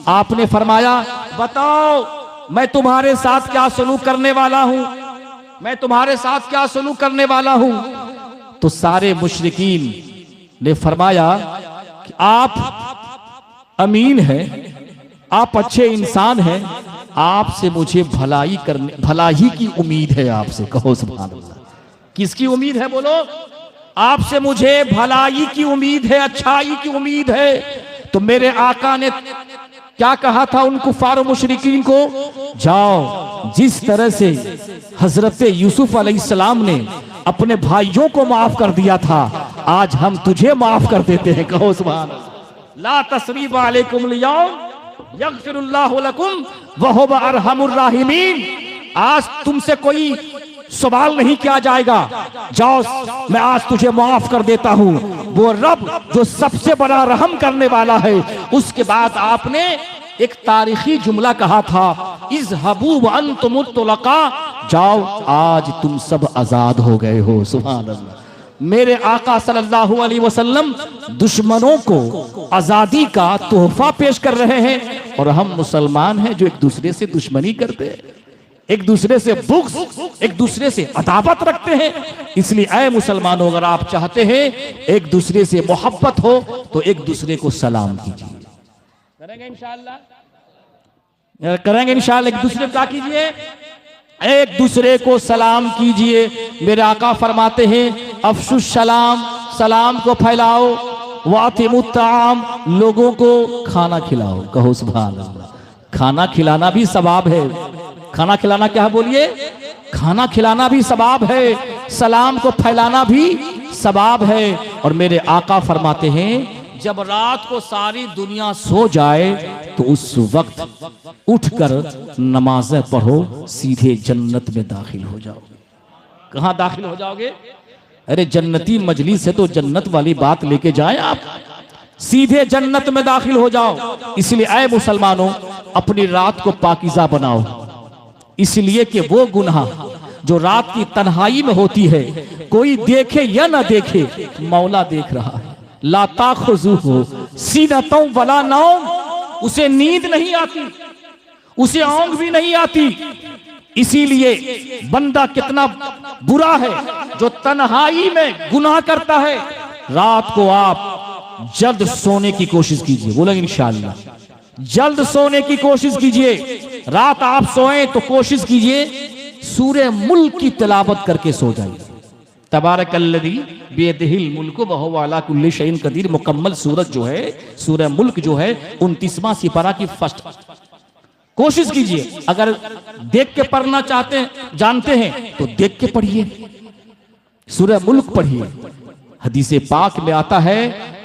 आपने फरमाया बताओ मैं तुम्हारे साथ क्या सलूक करने वाला हूं, मैं तुम्हारे साथ क्या सलूक करने वाला हूं। तो सारे मुशरिकीन ने फरमाया कि आप अमीन हैं, आप अच्छे इंसान हैं, आपसे मुझे भलाई की उम्मीद है आपसे। कहो सुभान अल्लाह। किसकी उम्मीद है बोलो? आपसे मुझे भलाई की उम्मीद है, अच्छाई की उम्मीद है। तो मेरे आका ने क्या कहा था उन कुफार मुशरिकीन को? जाओ, जिस तरह से हजरत यूसुफ अलैहिस्सलाम ने अपने भाइयों को माफ कर दिया था, आज हम तुझे माफ कर देते हैं। कहो सुभान अल्लाह। ला तस्रीब अलैकुम लियौम यगफिरुल्लाहु लकुम व हुवा अरहमुर राहिमीन। आज तुमसे कोई सवाल नहीं किया जाएगा, जाओ मैं आज तुझे माफ कर देता हूं। वो रब जो सबसे बड़ा रहम करने वाला है। उसके बाद आपने एक तारीखी जुमला कहा था, इज़हबू व अंतुम तुलका, जाओ आज तुम सब आजाद हो गए हो। सुभान अल्लाह। मेरे आका सल्लल्लाहु अलैहि वसल्लम दुश्मनों को आजादी का तोहफा पेश कर रहे हैं, और हम मुसलमान हैं जो एक दूसरे से दुश्मनी करते हैं, एक दूसरे से बुग़्ज़, एक दूसरे से अदावत रखते हैं। इसलिए ऐ मुसलमानों, अगर आप चाहते हैं एक दूसरे से मोहब्बत हो तो एक दूसरे को सलाम कीजिए। करेंगे इंशाअल्लाह, करेंगे इंशाअल्लाह। एक दूसरे को क्या कीजिए? एक दूसरे को सलाम कीजिए। मेरे आका फरमाते हैं अफशुस सलाम, सलाम को फैलाओ, वातिमुत ताम, लोगों को खाना खिलाओ। कहो सुभान अल्लाह। खाना खिलाना भी सवाब है। खाना खिलाना क्या है बोलिए? खाना खिलाना भी सवाब है, सलाम को फैलाना भी सवाब है। और मेरे आका फरमाते हैं जब रात को सारी दुनिया सो जाए तो उस वक्त उठकर नमाज़ें पढ़ो, सीधे जन्नत में दाखिल हो जाओ। कहां दाखिल हो जाओगे? अरे जन्नती मजलिस है तो जन्नत वाली बात लेके जाएं आप, सीधे जन्नत में दाखिल हो जाओ। इसलिए ऐ मुसलमानों, अपनी रात को पाकीज़ा बनाओ। इसलिए कि वो गुनाह जो रात की तन्हाई में होती है, कोई देखे या ना देखे, मौला देख रहा है। ला ताखुज़ुहु सीनतुम वला नौम, उसे नींद नहीं आती, उसे ऊंघ भी नहीं आती। इसीलिए बंदा कितना बुरा है जो तन्हाई में गुनाह करता है। रात को आप जल्द सोने की कोशिश कीजिए। बोलेंगे इंशाअल्लाह, जल्द सोने की कोशिश कीजिए। रात आप सोएं तो कोशिश कीजिए सूरह मुल्क की तिलावत करके सो जाइए। तबारकल्लज़ी बियदिहिल मुल्कु व हुवा अला कुल्लि शैइन कदीर। मुकम्मल सूरत जो है, सूरह मुल्क जो है, 29वां सिपारा की फर्स्ट कोशिश कीजिए। अगर देख के पढ़ना चाहते हैं, जानते हैं, तो देख के पढ़िए, सूरह मुल्क पढ़िए। हदीस पाक में आता है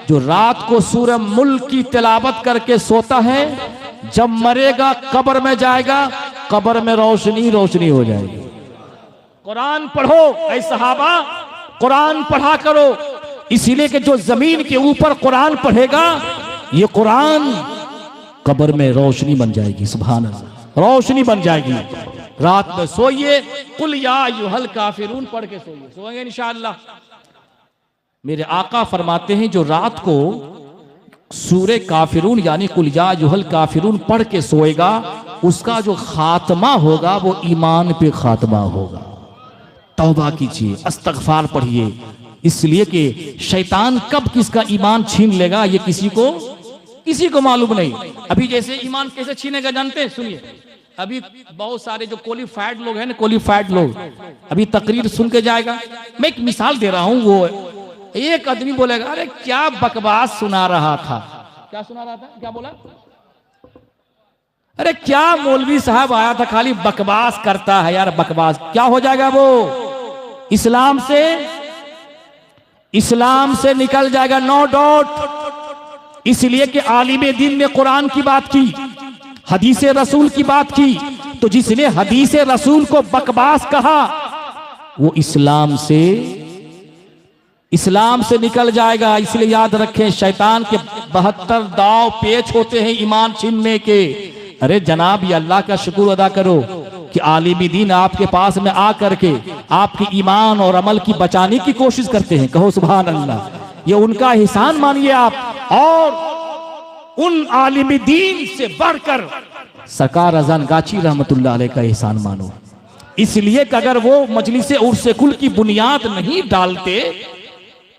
जो रात को सूरह मुल्क की तिलावत करके सोता है, जब मरेगा कब्र में जाएगा, कब्र में रोशनी रोशनी हो जाएगी। कुरान पढ़ो ऐ सहाबा, कुरान पढ़ा करो। इसीलिए कि जो जमीन के ऊपर कुरान पढ़ेगा, ये कुरान कब्र में रोशनी बन जाएगी। सुभान अल्लाह, रोशनी बन जाएगी। रात में सोइए, कुल या अय्युहल काफिरून पढ़ के सोइए, सोएंगे इंशाअल्लाह। मेरे आका फरमाते हैं जो रात को सूरे काफिरून यानी कुल या अय्युहल काफिरून पढ़ के सोएगा, उसका जो खात्मा होगा वो ईमान पे खात्मा होगा। तौबा कीजिए, इस्तगफार पढ़िए, इसलिए कि शैतान कब किसका ईमान छीन लेगा ये किसी को मालूम नहीं। अभी जैसे ईमान कैसे छीनेगा जानते हैं? सुनिए, अभी बहुत सारे जो क्वालिफाइड लोग हैं ना, क्वालिफाइड लोग अभी तकरीर सुन के जाएगा। मैं एक मिसाल दे रहा हूं, वो एक आदमी बोलेगा अरे क्या बकवास सुना रहा था। क्या सुना रहा था? क्या बोला? अरे क्या मौलवी साहब आया था, खाली बकवास करता है यार, बकवास। क्या हो जाएगा वो? इस्लाम से निकल जाएगा, नो डाउट। इसलिए कि आलिम दीन ने कुरान की बात की, हदीस रसूल की बात की, तो जिसने हदीस रसूल को बकवास कहा वो इस्लाम से निकल जाएगा। इसलिए याद रखें, शैतान के 72 दाव पेच होते हैं ईमान छीनने के। अरे जनाब, ये अल्लाह का शुक्र अदा करो कि आलिम दीन आपके पास में आ करके आपके ईमान और अमल की बचाने की कोशिश करते हैं। कहो सुभान अल्लाह, ये उनका एहसान मानिए आप। और उन आलिम दीन से बढ़कर सरकार अजान गाची रहमतुल्लाह अलैह का एहसान मानो। इसलिए कि अगर वो मजलिस उर्स कुल की बुनियाद नहीं डालते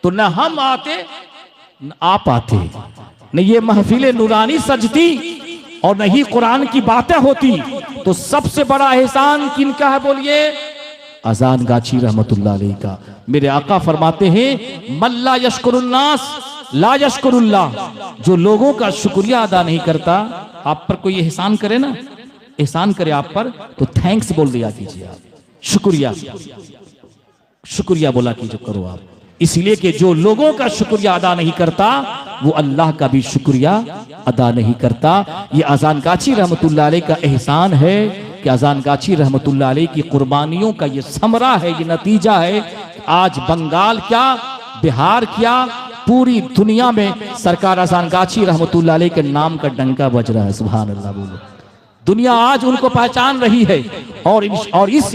तो न हम आते न आप आते, न ये महफिल नूरानी सजती और न ही कुरान की बातें होती। तो सबसे बड़ा एहसान किनका है बोलिए? अजान गाची रहमतुल्लाह अलैह का। मेरे आका फरमाते हैं मल्ला यशकुरुन्नास ला यशकुरुल्लाह, जो लोगों का शुक्रिया अदा नहीं करता। आप पर कोई एहसान करे ना, एहसान करे आप पर, तो थैंक्स बोल दिया कीजिए आप, शुक्रिया बोला कीजिए करो आप। इसलिए कि जो लोगों का शुक्रिया अदा नहीं करता वो अल्लाह का भी शुक्रिया अदा नहीं करता। ये अजान गाची रहमतुल्लाह अलैह का एहसान है कि अजान गाची रहमतुल्लाह अलैह की कुर्बानियों का ये समरा है, ये नतीजा है। आज बंगाल क्या, बिहार क्या, पूरी दुनिया में सरकार अजान गाची रहमतुल्लाह अलैह के नाम का डंका बज रहा है। सुभान अल्लाह बोलो। दुनिया आज उनको पहचान रही है और इस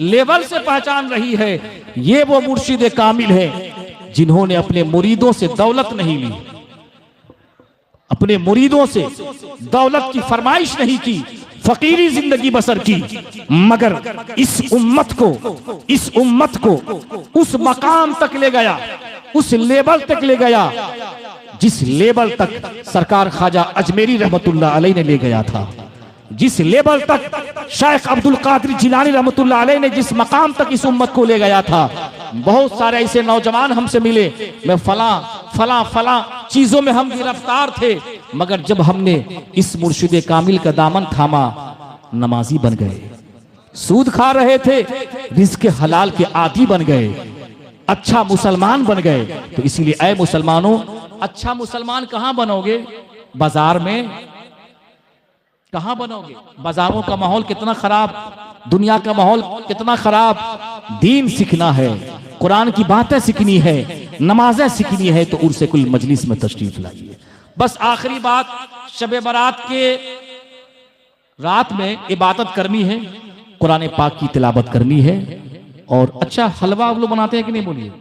लेवल से पहचान रही है। ये वो मुर्शिद कामिल है जिन्होंने अपने मुरीदों से दौलत नहीं ली, अपने मुरीदों से दौलत की फरमाइश नहीं की, फकीरी जिंदगी बसर की, मगर इस उम्मत को उस मकाम तक ले गया, उस लेवल तक ले गया जिस लेवल तक सरकार ख्वाजा अजमेरी रहमतुल्लाह अलैह ने ले गया था, जिस लेवल तक शेख अब्दुल कादिर जिलानी रहमतुल्लाह अलैह ने जिस मकाम तक इस उम्मत को ले गया था। बहुत सारे ऐसे नौजवान हमसे मिले, मैं फला चीजों में हम गिरफ्तार थे, मगर जब हमने इस मुर्शिद कामिल का दामन थामा, नमाजी बन गए। सूद खा रहे थे, रिज़्क़ हलाल के आदी बन गए, अच्छा मुसलमान बन गए। तो इसीलिए ऐ मुसलमानों, अच्छा मुसलमान कहाँ बनोगे? बाजार में कहाँ बनोगे? बाजारों का माहौल कितना खराब, दुनिया का माहौल कितना खराब। दीन सीखना है, कुरान की बातें सीखनी है, नमाजें सीखनी है, तो उर्से कुल मजलिस में तशरीफ लाइए। बस आखिरी बात, शब बारात के रात में इबादत करनी है, कुरान पाक की तिलावत करनी है। और अच्छा, हलवा आप लोग बनाते हैं कि नहीं? बोलिए,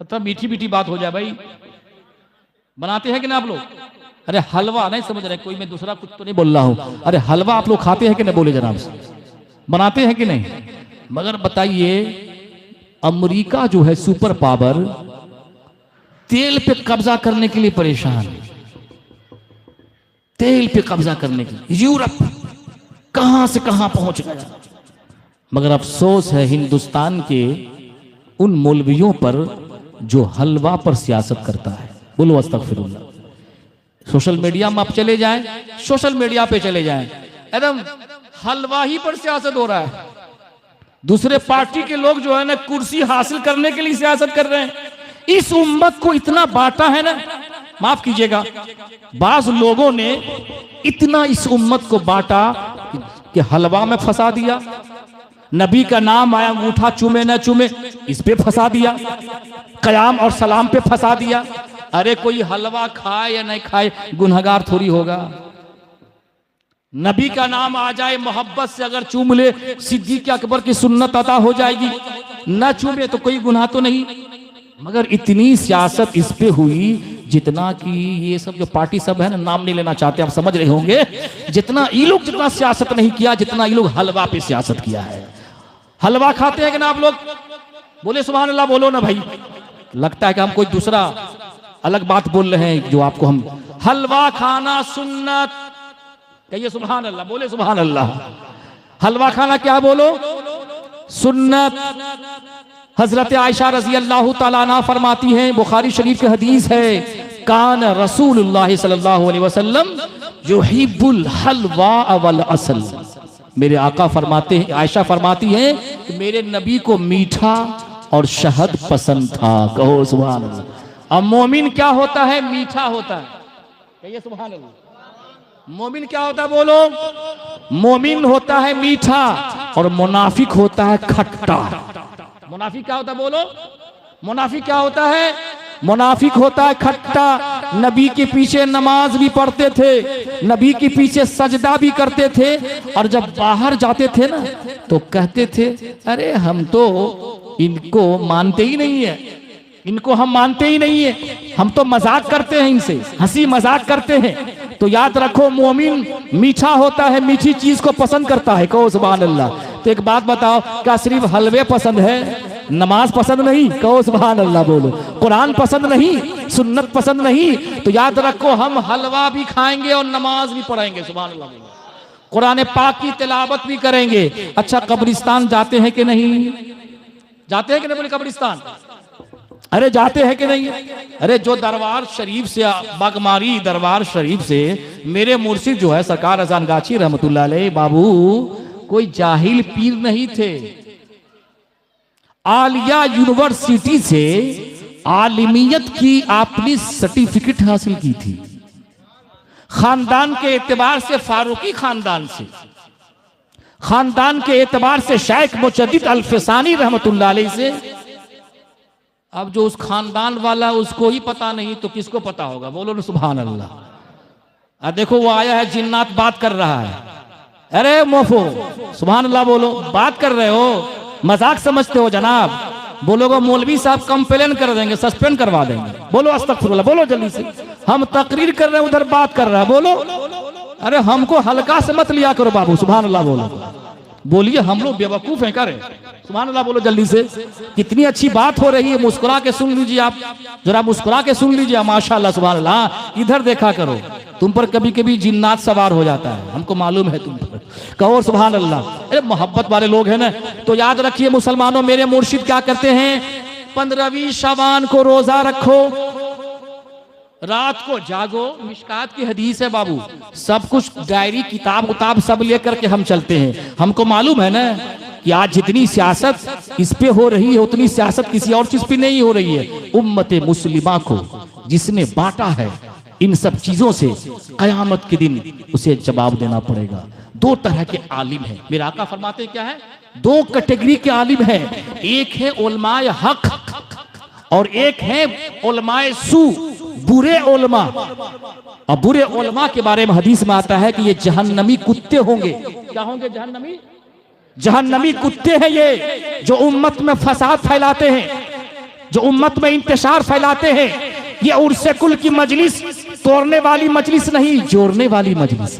मतलब मीठी मीठी बात हो जाए भाई, बनाते हैं कि ना आप लोग? अरे हलवा नहीं समझ रहे कोई, मैं दूसरा कुछ तो नहीं बोल रहा हूं। अरे हलवा आप लोग खाते हैं कि नहीं? बोले जनाब से, बनाते हैं कि नहीं? मगर बताइए, अमेरिका जो है सुपर पावर, तेल पे कब्जा करने के लिए परेशान, तेल पे कब्जा करने के लिए यूरोप कहां से कहां पहुंच गया। मगर अफसोस है हिंदुस्तान के उन मौलवियों पर जो हलवा पर सियासत करता है। बोलो अस्तगफिरुल्लाह। सोशल मीडिया में आप चले जाएं, सोशल मीडिया पे चले जाएं, एकदम हलवा ही पर सियासत हो रहा है। दूसरे पार्टी के लोग जो है ना, कुर्सी हासिल करने के लिए सियासत कर रहे हैं। इस उम्मत को इतना बांटा है ना, माफ कीजिएगा, बाज लोगों ने इतना इस उम्मत को बांटा कि हलवा में फंसा दिया, नबी का नाम आया, अंगूठा चूमे न चूमे इस पे फंसा दिया, कयाम और सलाम पे फंसा दिया। अरे कोई हलवा खाए या नहीं खाए गुनहगार थोड़ी होगा। नबी का नाम आ जाए मोहब्बत से अगर चूम ले, सिद्दीक अकबर की सुन्नत अता हो जाएगी। न चूमे तो कोई गुनाह तो नहीं। मगर इतनी सियासत इस पे हुई जितना कि ये सब जो पार्टी सब है ना, नाम नहीं लेना चाहते, आप समझ रहे होंगे, जितना ये लोग जितना सियासत नहीं किया जितना ये लोग हलवा पे सियासत किया है। हलवा खाते हैं कि ना आप लोग? बोले सुभान अल्लाह, बोलो ना भाई। लगता है कि हम कोई दूसरा अलग बात बोल रहे हैं जो आपको हम। हलवा खाना सुन्नत, कहिए सुभान अल्लाह, बोले सुभान अल्लाह। हलवा खाना क्या बोलो? सुन्नत। हजरत आयशा रजी अल्लाह तआला अन्हा फरमाती हैं, बुखारी शरीफ की हदीस है, कान रसूलुल्लाह सल्लल्लाहु अलैहि वसल्लम युहिब्बुल हलवा वल असल। मेरे आका फरमाते हैं, आयशा फरमाती हैं कि मेरे नबी को मीठा और शहद पसंद था। कहो सुभान अल्लाह। अब मोमिन क्या होता है? मीठा होता है। कहिए सुभान अल्लाह। मोमिन क्या होता है? बोलो। मोमिन होता है मीठा और मुनाफिक होता है खट्टा। मुनाफिक क्या होता है? बोलो। मुनाफिक क्या होता है? मुनाफिक होता है खट्टा। नबी के पीछे नमाज भी पढ़ते थे, नबी के पीछे सजदा भी करते थे, और जब बाहर जाते थे ना तो कहते थे, अरे हम तो इनको मानते ही नहीं है, इनको हम मानते ही नहीं है, हम तो मजाक करते हैं इनसे, हंसी मजाक करते हैं। तो याद रखो, मोमिन मीठा होता है, मीठी चीज को पसंद करता है। कहो सुभान अल्लाह। तो एक बात बताओ, क्या सिर्फ हलवे पसंद है, नमाज पसंद नहीं? कहो सुभान अल्लाह, बोलो। कुरान पसंद नहीं, सुन्नत पसंद नहीं? तो याद रखो, हम हलवा भी खाएंगे और नमाज भी पढ़ेंगे। सुभान अल्लाह, बोलो। कुरान पाक की तिलावत भी करेंगे। अच्छा, कब्रिस्तान जाते हैं कि नहीं? जाते हैं कि नहीं? बोले कब्रिस्तान। अरे जाते हैं कि नहीं? अरे जो दरबार शरीफ से, बागमारी दरबार शरीफ से मेरे मुर्शिद जो है सरकार अजान गाची रहमतुल्लाह अलैह बाबू, कोई जाहिल पीर नहीं थे। आलिया यूनिवर्सिटी से आलिमियत की आपने सर्टिफिकेट हासिल की थी। खानदान के एतबार से फारूकी खानदान से, खानदान के एतबार से शेख मुजद्दिद अल-फिसानी रहमतुल्लाह अलैह से। अब जो उस खानदान वाला उसको ही पता नहीं तो किसको पता होगा? बोलो ना सुभान अल्लाह। देखो वो आया है, जिन्नात बात कर रहा है। अरे मोफो, सुभान अल्लाह बोलो। बात कर रहे हो, मजाक समझते हो जनाब? बोलोगे मौलवी साहब कंप्लेन कर देंगे, सस्पेंड करवा देंगे। बोलो अस्तगफिरुल्लाह, बोलो जल्दी से। हम तकरीर कर रहे हैं, उधर बात कर रहा है, बोलो। अरे हमको हल्का से मत लिया करो बाबू। सुभान अल्लाह बोलो। बोलिए, हम लोग बेवकूफ हैं करे? सुभान अल्लाह बोलो जल्दी से। कितनी अच्छी बात हो रही है, मुस्कुरा के सुन लीजिए आप, जरा मुस्कुरा के सुन लीजिए। माशाअल्लाह सुभान अल्लाह। इधर देखा करो, तुम पर कभी कभी जिन्नात सवार हो जाता है, हमको मालूम है तुम पर। कहो सुभान अल्लाह। अरे मोहब्बत वाले लोग हैं ना। तो याद रखिए मुसलमानों, मेरे मुर्शिद क्या करते हैं? 15वीं शबान को रोजा रखो, रात को जागो। मिशकात की हदीस है बाबू। सब कुछ डायरी किताब उताब सब लेकर के हम चलते हैं। हमको मालूम है ना कि आज जितनी सियासत इस पे हो रही है उतनी सियासत किसी और चीज पे नहीं हो रही है। उम्मत मुस्लिमा को जिसने बांटा है इन सब चीजों से, कयामत के दिन उसे जवाब देना पड़ेगा। दो तरह के आलिम हैं, मेरे आका फरमाते हैं क्या है? दो कैटेगरी के आलिम हैं। एक है उलमाए हक और एक है उलमाए सू, बुरे उलमा। और बुरे उलमा के बारे में हदीस में आता है कि ये जहन्नमी कुत्ते होंगे। क्या होंगे? जहन्नमी। जहन्नमी कुत्ते हैं ये, जो उम्मत में फसाद फैलाते हैं, जो उम्मत में इंतशार फैलाते हैं। ये उर्से कुल की मजलिस तोड़ने वाली मजलिस नहीं, जोड़ने वाली मजलिस।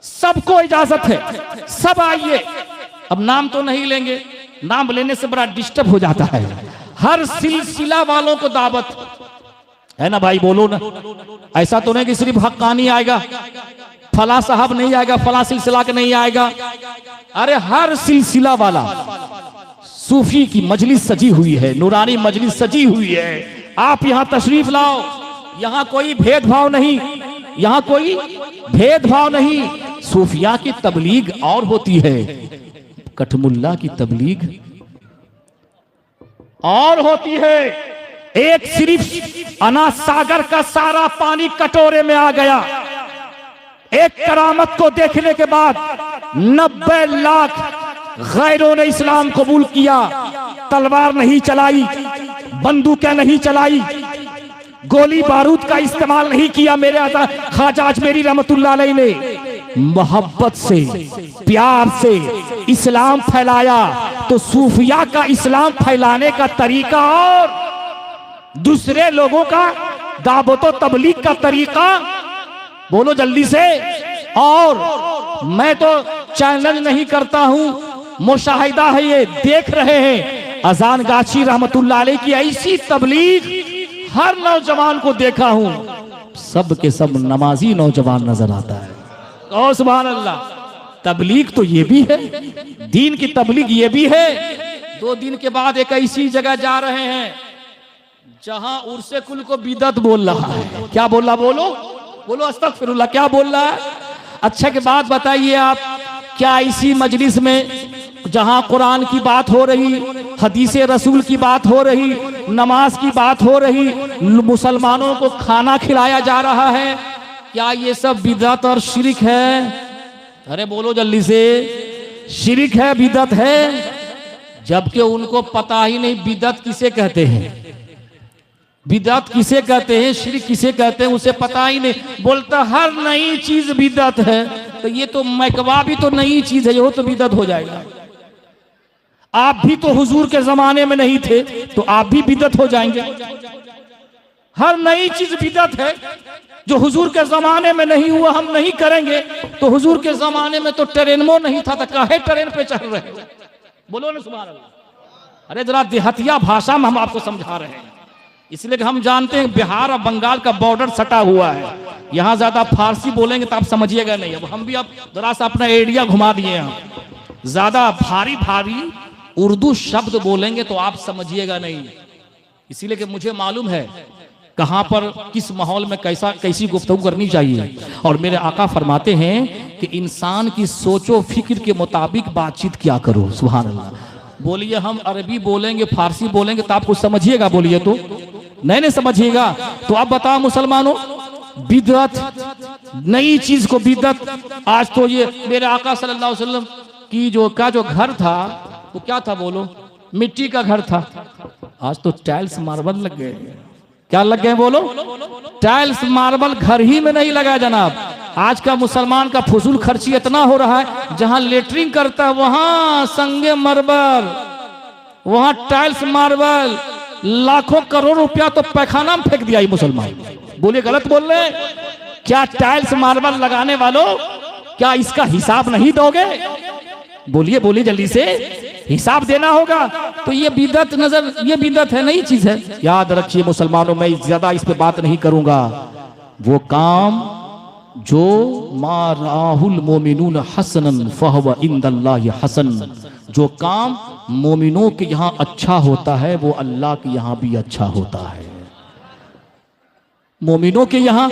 सबको इजाजत है, सब आइए। अब नाम तो नहीं लेंगे, नाम लेने से बड़ा डिस्टर्ब हो जाता है। हर सिलसिला वालों को दावत है ना भाई, बोलो ना। ऐसा तो नहीं कि सिर्फ हक्कानी आएगा, फला साहब नहीं आएगा, फला सिलसिला का नहीं आएगा। अरे हर सिलसिला वाला। सूफी की मजलिस सजी हुई है, नूरानी मजलिस सजी हुई है। आप यहां तशरीफ लाओ, यहां कोई भेदभाव नहीं, यहां कोई भेदभाव नहीं। सूफिया की तबलीग और होती है, कठमुल्ला की तबलीग और होती है। एक सिर्फ अना सागर का सारा पानी कटोरे में आ गया। एक करामत को देखने के बाद 90 लाख गैरों ने इस्लाम कबूल किया। तलवार नहीं चलाई, बंदूकें नहीं चलाई, गोली बारूद का इस्तेमाल नहीं किया मेरे ख्वाजा अजमेरी रहमतुल्लाह अलैह ने। मोहब्बत से, प्यार से इस्लाम फैलाया, तो सूफिया का इस्लाम फैलाने का तरीका और दूसरे लोगों का दावत व तबलीग का तरीका, बोलो जल्दी से। और मैं तो चैलेंज नहीं करता हूं, मुशाहिदा है, ये देख रहे हैं अजान गाछी रहमतुल्लाह अलैह की ऐसी तबलीग हर नौजवान को देखा हूं, सब के सब नमाजी नौजवान नजर आता है। ओ सुभान अल्लाह, तबलीग तो ये भी है, दीन की तबलीग ये भी है। 2 दिन के बाद एक ऐसी जगह जा रहे हैं जहां उर्से कुल को बिदत बोल रहा है। क्या बोल रहा, बोलो बोलो अस्तगफिरुल्लाह, क्या बोल रहा है? अच्छा के बाद बताइए आप, क्या इसी मजलिस में जहां कुरान की बात हो रही, हदीसे रसूल की बात हो रही, नमाज की बात हो रही, मुसलमानों को खाना खिलाया जा रहा है, क्या ये सब बिदअत और शिरक है? अरे बोलो जल्दी से, शिरक है, बिदअत है, जबकि उनको पता ही नहीं बिदअत किसे कहते हैं, बिदअत किसे कहते हैं, शिरक किसे कहते हैं, उसे पता ही नहीं। बोलता हर नई चीज बिदअत है, तो ये तो मैकवा भी तो नई चीज है, ये तो बिदअत हो जाएगा। आप भी तो हुजूर के जमाने में नहीं थे, तो आप भी बिदअत हो जाएंगे। हर नई चीज बिदअत है, जो हुजूर के जमाने में नहीं हुआ हम नहीं करेंगे। तो हुजूर के जमाने में तो ट्रेनमो नहीं था, तो काहे ट्रेन पे चढ़ रहे? बोलो ना सुभान अल्लाह। अरे जरा देहतिया भाषा में हम आपको समझा रहे हैं, इसलिए कि हम जानते हैं बिहार और बंगाल का बॉर्डर सटा हुआ है, यहाँ ज्यादा फारसी बोलेंगे तो आप समझिएगा नहीं। अब हम भी अब जरा सा अपना एरिया घुमा दिए हैं, ज्यादा भारी भारी उर्दू शब्द बोलेंगे तो आप समझिएगा नहीं, इसीलिए कि मुझे मालूम है कहां पर किस माहौल में कैसी गुफ्तगू करनी चाहिए। और मेरे आका फरमाते हैं कि इंसान की सोचो फिक्र के मुताबिक बातचीत किया करो। सुभान अल्लाह। बोलिए हम अरबी बोलेंगे, फारसी बोलेंगे तो आप कुछ समझिएगा, बोलिए तो नहीं समझिएगा। तो आप बताओ मुसलमानों, बिदअत, नई चीज को बिदअत। आज तो ये मेरे आका सल्लल्लाहु अलैहि वसल्लम की जो घर था वो क्या था, बोलो, मिट्टी का घर था, आज तो टाइल्स मार्बल लग गए। क्या लग गए, बोलो? टाइल्स मार्बल घर ही में नहीं लगा जनाब। आज का मुसलमान का फजूल खर्ची इतना हो रहा है, जहां लेटरिंग करता है वहां संगे मार्बल, वहां टाइल्स मार्बल, लाखों करोड़ रुपया तो पैखाना में फेंक दिया ये मुसलमान। बोलिए गलत बोल रहे हैं क्या? टाइल्स मार्बल लगाने वालों, क्या इसका हिसाब नहीं दोगे? बोलिए बोलिए जल्दी से, हिसाब देना होगा। तो ये बिदअत ये बिदअत है, नई चीज है। याद रखिए मुसलमानों, मैं ज्यादा इस पे बात नहीं करूंगा। वो काम जो मा राहुल मोमिनून हसनन फहव इंदल्लाहि हसन, जो काम मोमिनों के यहाँ अच्छा होता है वो अल्लाह के यहाँ भी अच्छा होता है। मोमिनों के यहाँ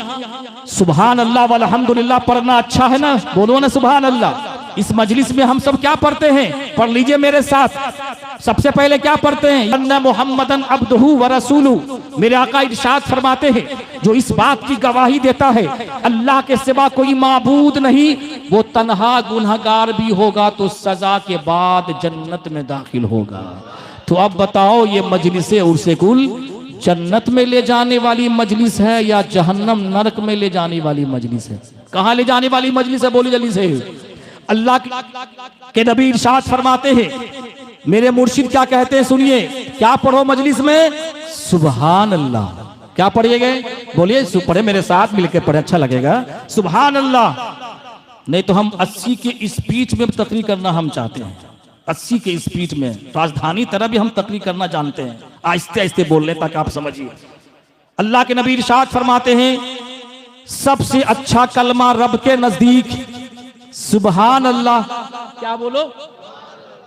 सुभान अल्लाह वल्हम्दुलिल्लाह पढ़ना अच्छा है ना, बोलो ना सुभान अल्लाह। इस मजलिस में हम सब क्या पढ़ते हैं, पढ़ लीजिए मेरे साथ। सबसे पहले क्या पढ़ते हैं, अन्ना मुहम्मदन अब्दुहु व रसूलुहु। मेरे आका इरशाद फरमाते हैं, जो इस बात की गवाही देता है अल्लाह के सिवा कोई माबूद नहीं, वो तन्हा गुनहगार भी होगा तो सजा के बाद जन्नत में दाखिल होगा। तो अब बताओ, ये मजलिस उर्से कुल जन्नत में ले जाने वाली मजलिस है या जहन्नम नरक में ले जाने वाली मजलिस है? कहां ले जाने वाली मजलिस है, बोली जल्दी से। अल्लाह के नबी इरशाद फरमाते हैं, मेरे मुर्शिद क्या कहते हैं सुनिए, क्या पढ़ो मजलिस में? सुभान अल्लाह। क्या पढ़िएगा, बोलिए, पढ़े मेरे साथ मिलकर पढ़े, अच्छा लगेगा। सुभान अल्लाह। नहीं तो हम 80 के स्पीच में तकरीर करना हम चाहते हैं, 80 के स्पीच में, राजधानी तरह भी हम तकरीर करना जानते हैं, आहिस्ते आहिस्ते बोल लें ताकि आप समझिए। अल्लाह के नबी इरशाद फरमाते हैं, सबसे अच्छा कलमा रब के नजदीक सुभान अल्लाह, क्या बोलो,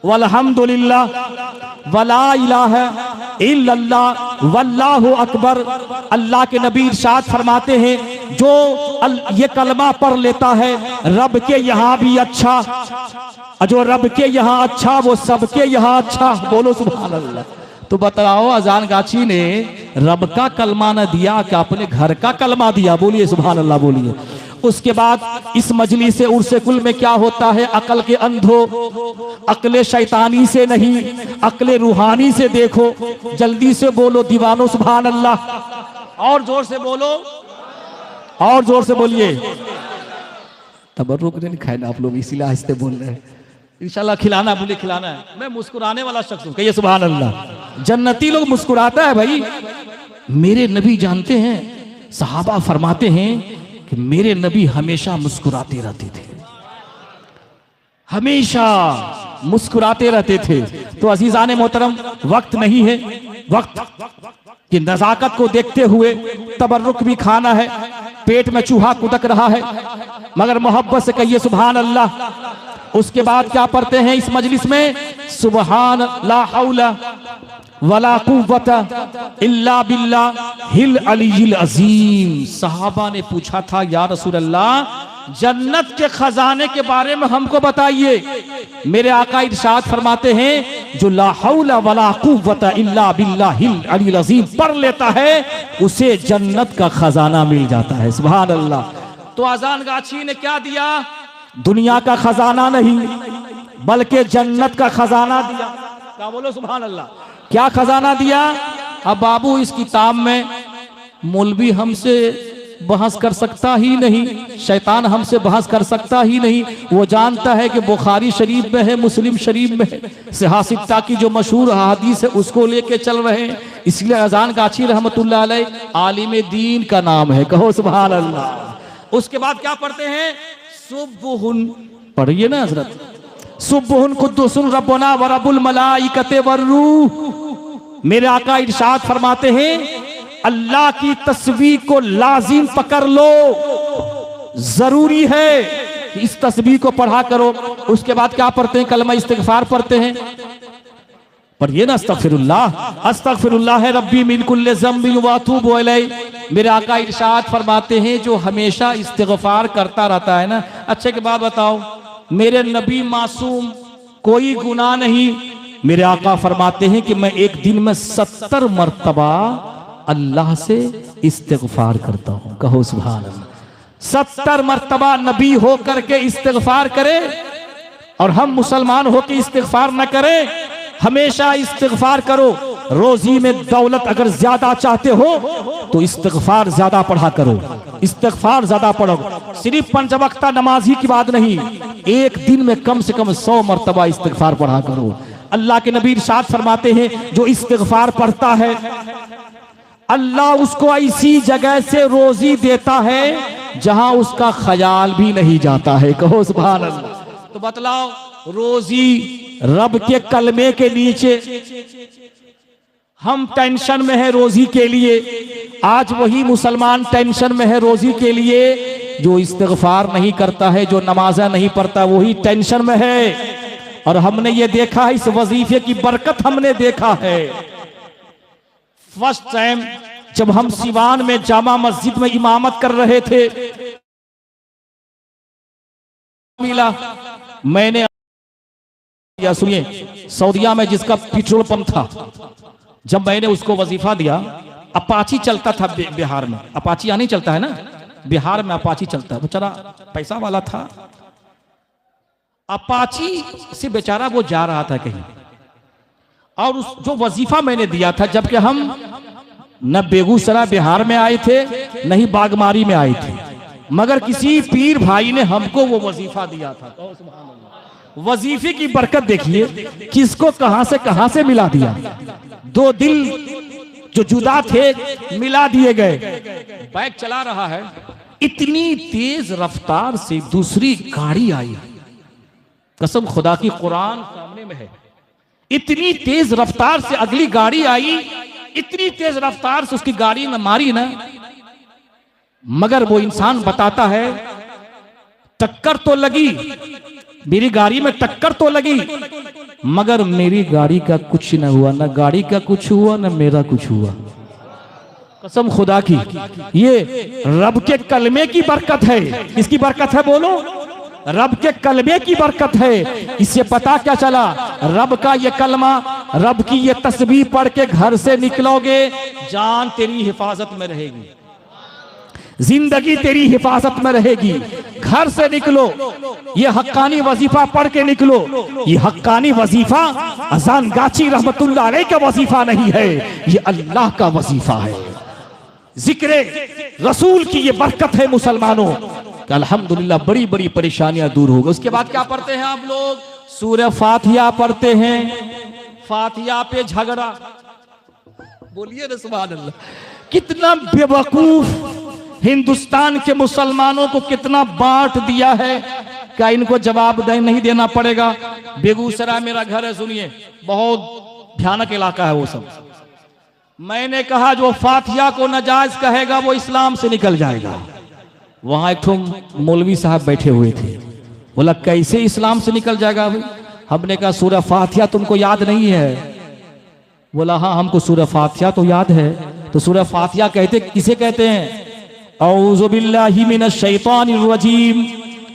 वल्हम्दुलिल्लाह वला इलाहा इल्लल्लाह वल्लाहु अकबर। अल्लाह के नबी इरशाद फरमाते हैं, जो ये कलमा पढ़ लेता है रब के यहाँ भी अच्छा, जो रब के यहाँ अच्छा वो सबके यहाँ अच्छा। बोलो सुभान अल्लाह। तो बताओ, अजान गाछी ने रब का कलमा न दिया कि अपने घर का कलमा दिया? बोलिए सुभान अल्लाह, बोलिए। उसके बाद इस मजलिस से उर्से कुल में क्या होता है, अकल के अंधो, अकले शैतानी से नहीं, अकले रूहानी से देखो। जल्दी से बोलो दीवानो सुभान अल्लाह। और जोर से बोलो, और जोर से बोलिए। तबर्रुक नहीं खाए ना आप लोग, इसीलिए आहिस्ते बोल रहे हैं। इंशाल्लाह खिलाना, बोले खिलाना है। मैं मुस्कुराने वाला शख्स हूं, कहिए सुभान अल्लाह। जन्नती लोग मुस्कुराता है भाई। मेरे नबी जानते हैं, सहाबा फरमाते हैं कि मेरे नबी हमेशा मुस्कुराते रहते थे, हमेशा मुस्कुराते रहते थे। तो अजीजान मोहतरम, वक्त नहीं है, वक्त की नजाकत को देखते हुए तबर्रुक भी खाना है। पेट में चूहा कुदक रहा है, मगर मोहब्बत से कहिए सुभान अल्लाह। उसके बाद क्या पढ़ते हैं इस मजलिस में? सुबहान ला हौला वला कुव्वता इल्ला बिल्लाहिल अलीयिल अजीम। सहाबा ने पूछा था, या रसूल अल्लाह, जन्नत के खजाने के बारे में हमको बताइए। मेरे आका इरशाद फरमाते हैं, जो ला हौला वला कुव्वता इल्ला बिल्लाहिल अलीयिल अजीम पढ़ लेता है, उसे जन्नत का खजाना मिल जाता है। सुभान अल्लाह। तो अजान गाछी ने क्या दिया? दुनिया का खजाना नहीं, बल्कि जन्नत का खजाना दिया। क्या बोलो सुभान अल्लाह। क्या खजाना दिया? अब बाबू, इस किताब में मौलवी हमसे बहस कर सकता ही नहीं, शैतान हमसे बहस कर सकता ही नहीं। वो जानता है कि बुखारी शरीफ में है, मुस्लिम शरीफ में है, सिहासित्ता की जो मशहूर हदीस है उसको लेके चल रहे हैं। इसलिए अजान गाछी रहमतुल्लाह अलैह आलिम दीन का नाम है, कहो सुभान अल्लाह। उसके बाद क्या पढ़ते हैं? सुब्हुन, पढ़िए ना हजरत, सुब्हुन कुद्दुसुन रब्बुना व रब्बुल मलाइकते वरूह। मेरे आका इरशाद फरमाते हैं, अल्लाह की तस्बीह को लाजिम पकड़ लो, जरूरी है कि इस तस्बीह को पढ़ा करो। उसके बाद क्या पढ़ते हैं? कलमा इस्तिगफार पढ़ते हैं। पढ़िए ना, अस्तगफिरुल्लाह रब्बी मिन कुल्लि ज़म्बिन व अतूबु इलैह। मेरे आका इरशाद फरमाते हैं, जो हमेशा इस्तिगफार करता रहता है ना। अच्छे के बाद बताओ, मेरे नबी मासूम, कोई गुनाह नहीं। मेरे आका फरमाते हैं कि मैं एक दिन में 70 मर्तबा अल्लाह से इस्तिगफार करता हूं, कहो सुभान अल्लाह। 70 मर्तबा नबी हो करके इस्तिगफार करे, और हम मुसलमान हो के इस्तिगफार न करें। हमेशा इस्तिगफार करो। रोजी में दौलत अगर ज्यादा चाहते हो तो इस्तिगफार ज्यादा पढ़ा करो, इस्तिगफार ज्यादा पढ़ो। सिर्फ 5 वक्ता नमाजी की बात नहीं, एक दिन में कम से कम 100 मर्तबा इस्तिगफार पढ़ा करो। अल्लाह के नबी इरशाद फरमाते हैं, जो इस्तिगफार पढ़ता है अल्लाह उसको ऐसी जगह से रोजी देता है जहां उसका ख्याल भी नहीं जाता है, कहो सुभान अल्लाह। तो बतलाओ, रोजी रब के कलमे के नीचे हम टेंशन में है रोजी के लिए। आज वही मुसलमान टेंशन में है रोजी के लिए, जो इस्तिगफार नहीं करता है, जो नमाज़ा नहीं पढ़ता, वही टेंशन में है। और हमने ये देखा है, इस वजीफे की बरकत हमने देखा है। फर्स्ट टाइम जब हम सिवान में जामा मस्जिद में इमामत कर रहे थे, मिला मैंने, या सुनिए, सऊदिया में जिसका पेट्रोल पंप था, जब मैंने उसको वजीफा दिया, अपाची चलता था बिहार में। अपाची यहाँ नहीं चलता है ना, बिहार में अपाची चलता है। बेचारा पैसा वाला था, अपाची से बेचारा वो जा रहा था कहीं, और उस जो वजीफा मैंने दिया था, जबकि हम न बेगूसराय बिहार में आए थे, न ही बागमारी में आए थे, मगर किसी पीर भाई ने हमको वो वजीफा दिया था। वजीफे की बरकत देखिए, किसको कहां से मिला दिया। 2 दिल जो जुदा थे मिला दिए गए। बाइक चला रहा है, इतनी तेज रफ्तार से दूसरी गाड़ी आई, कसम खुदा की, कुरान सामने में है। इतनी तेज रफ्तार से अगली गाड़ी आई, इतनी तेज रफ्तार से उसकी गाड़ी ने मारी ना, मगर वो इंसान बताता है, टक्कर तो लगी, मेरी गाड़ी में टक्कर तो लगी, मगर मेरी गाड़ी का कुछ न हुआ, न गाड़ी का कुछ हुआ, न मेरा कुछ हुआ। कसम खुदा की, ये रब के कलमे की बरकत है। किसकी बरकत है बोलो? रब के कलमे की बरकत है। इससे पता क्या चला? रब का ये कलमा, रब की ये तस्बीह पढ़ के घर से निकलोगे, जान तेरी हिफाजत में रहेगी, जिंदगी तेरी हिफाजत में रहेगी। घर से निकलो, ये हक्कानी वजीफा पढ़ के निकलो। ये हक्कानी वजीफा अजान गाछी रहमतुल्लाह अलैह का वजीफा नहीं है, ये अल्लाह का वजीफा है। जिक्र रसूल की ये बरकत है मुसलमानों, कि अल्हम्दुलिल्लाह बड़ी बड़ी परेशानियां दूर हो गई। उसके बाद क्या पढ़ते हैं आप लोग? सूरह फातिहा पढ़ते हैं। फातिहा पे झगड़ा, बोलिए ना सुभान अल्लाह। कितना बेवकूफ हिंदुस्तान के मुसलमानों को कितना बांट दिया है। क्या इनको जवाब नहीं देना पड़ेगा? बेगूसराय मेरा घर है, सुनिए, बहुत भयानक इलाका है वो सब। मैंने कहा जो फातिहा को नाजायज कहेगा वो इस्लाम से निकल जाएगा। वहां एक मौलवी साहब बैठे हुए थे, बोला कैसे इस्लाम से निकल जाएगा भाई? हमने कहा सूरह फातिहा तुमको याद नहीं है? बोला हाँ हमको सूरह फातिहा तो याद है। तो सूरह फातिहा कहते किसे कहते हैं? औज़ु बिल्लाहि मिनश शैतानिर रजीम,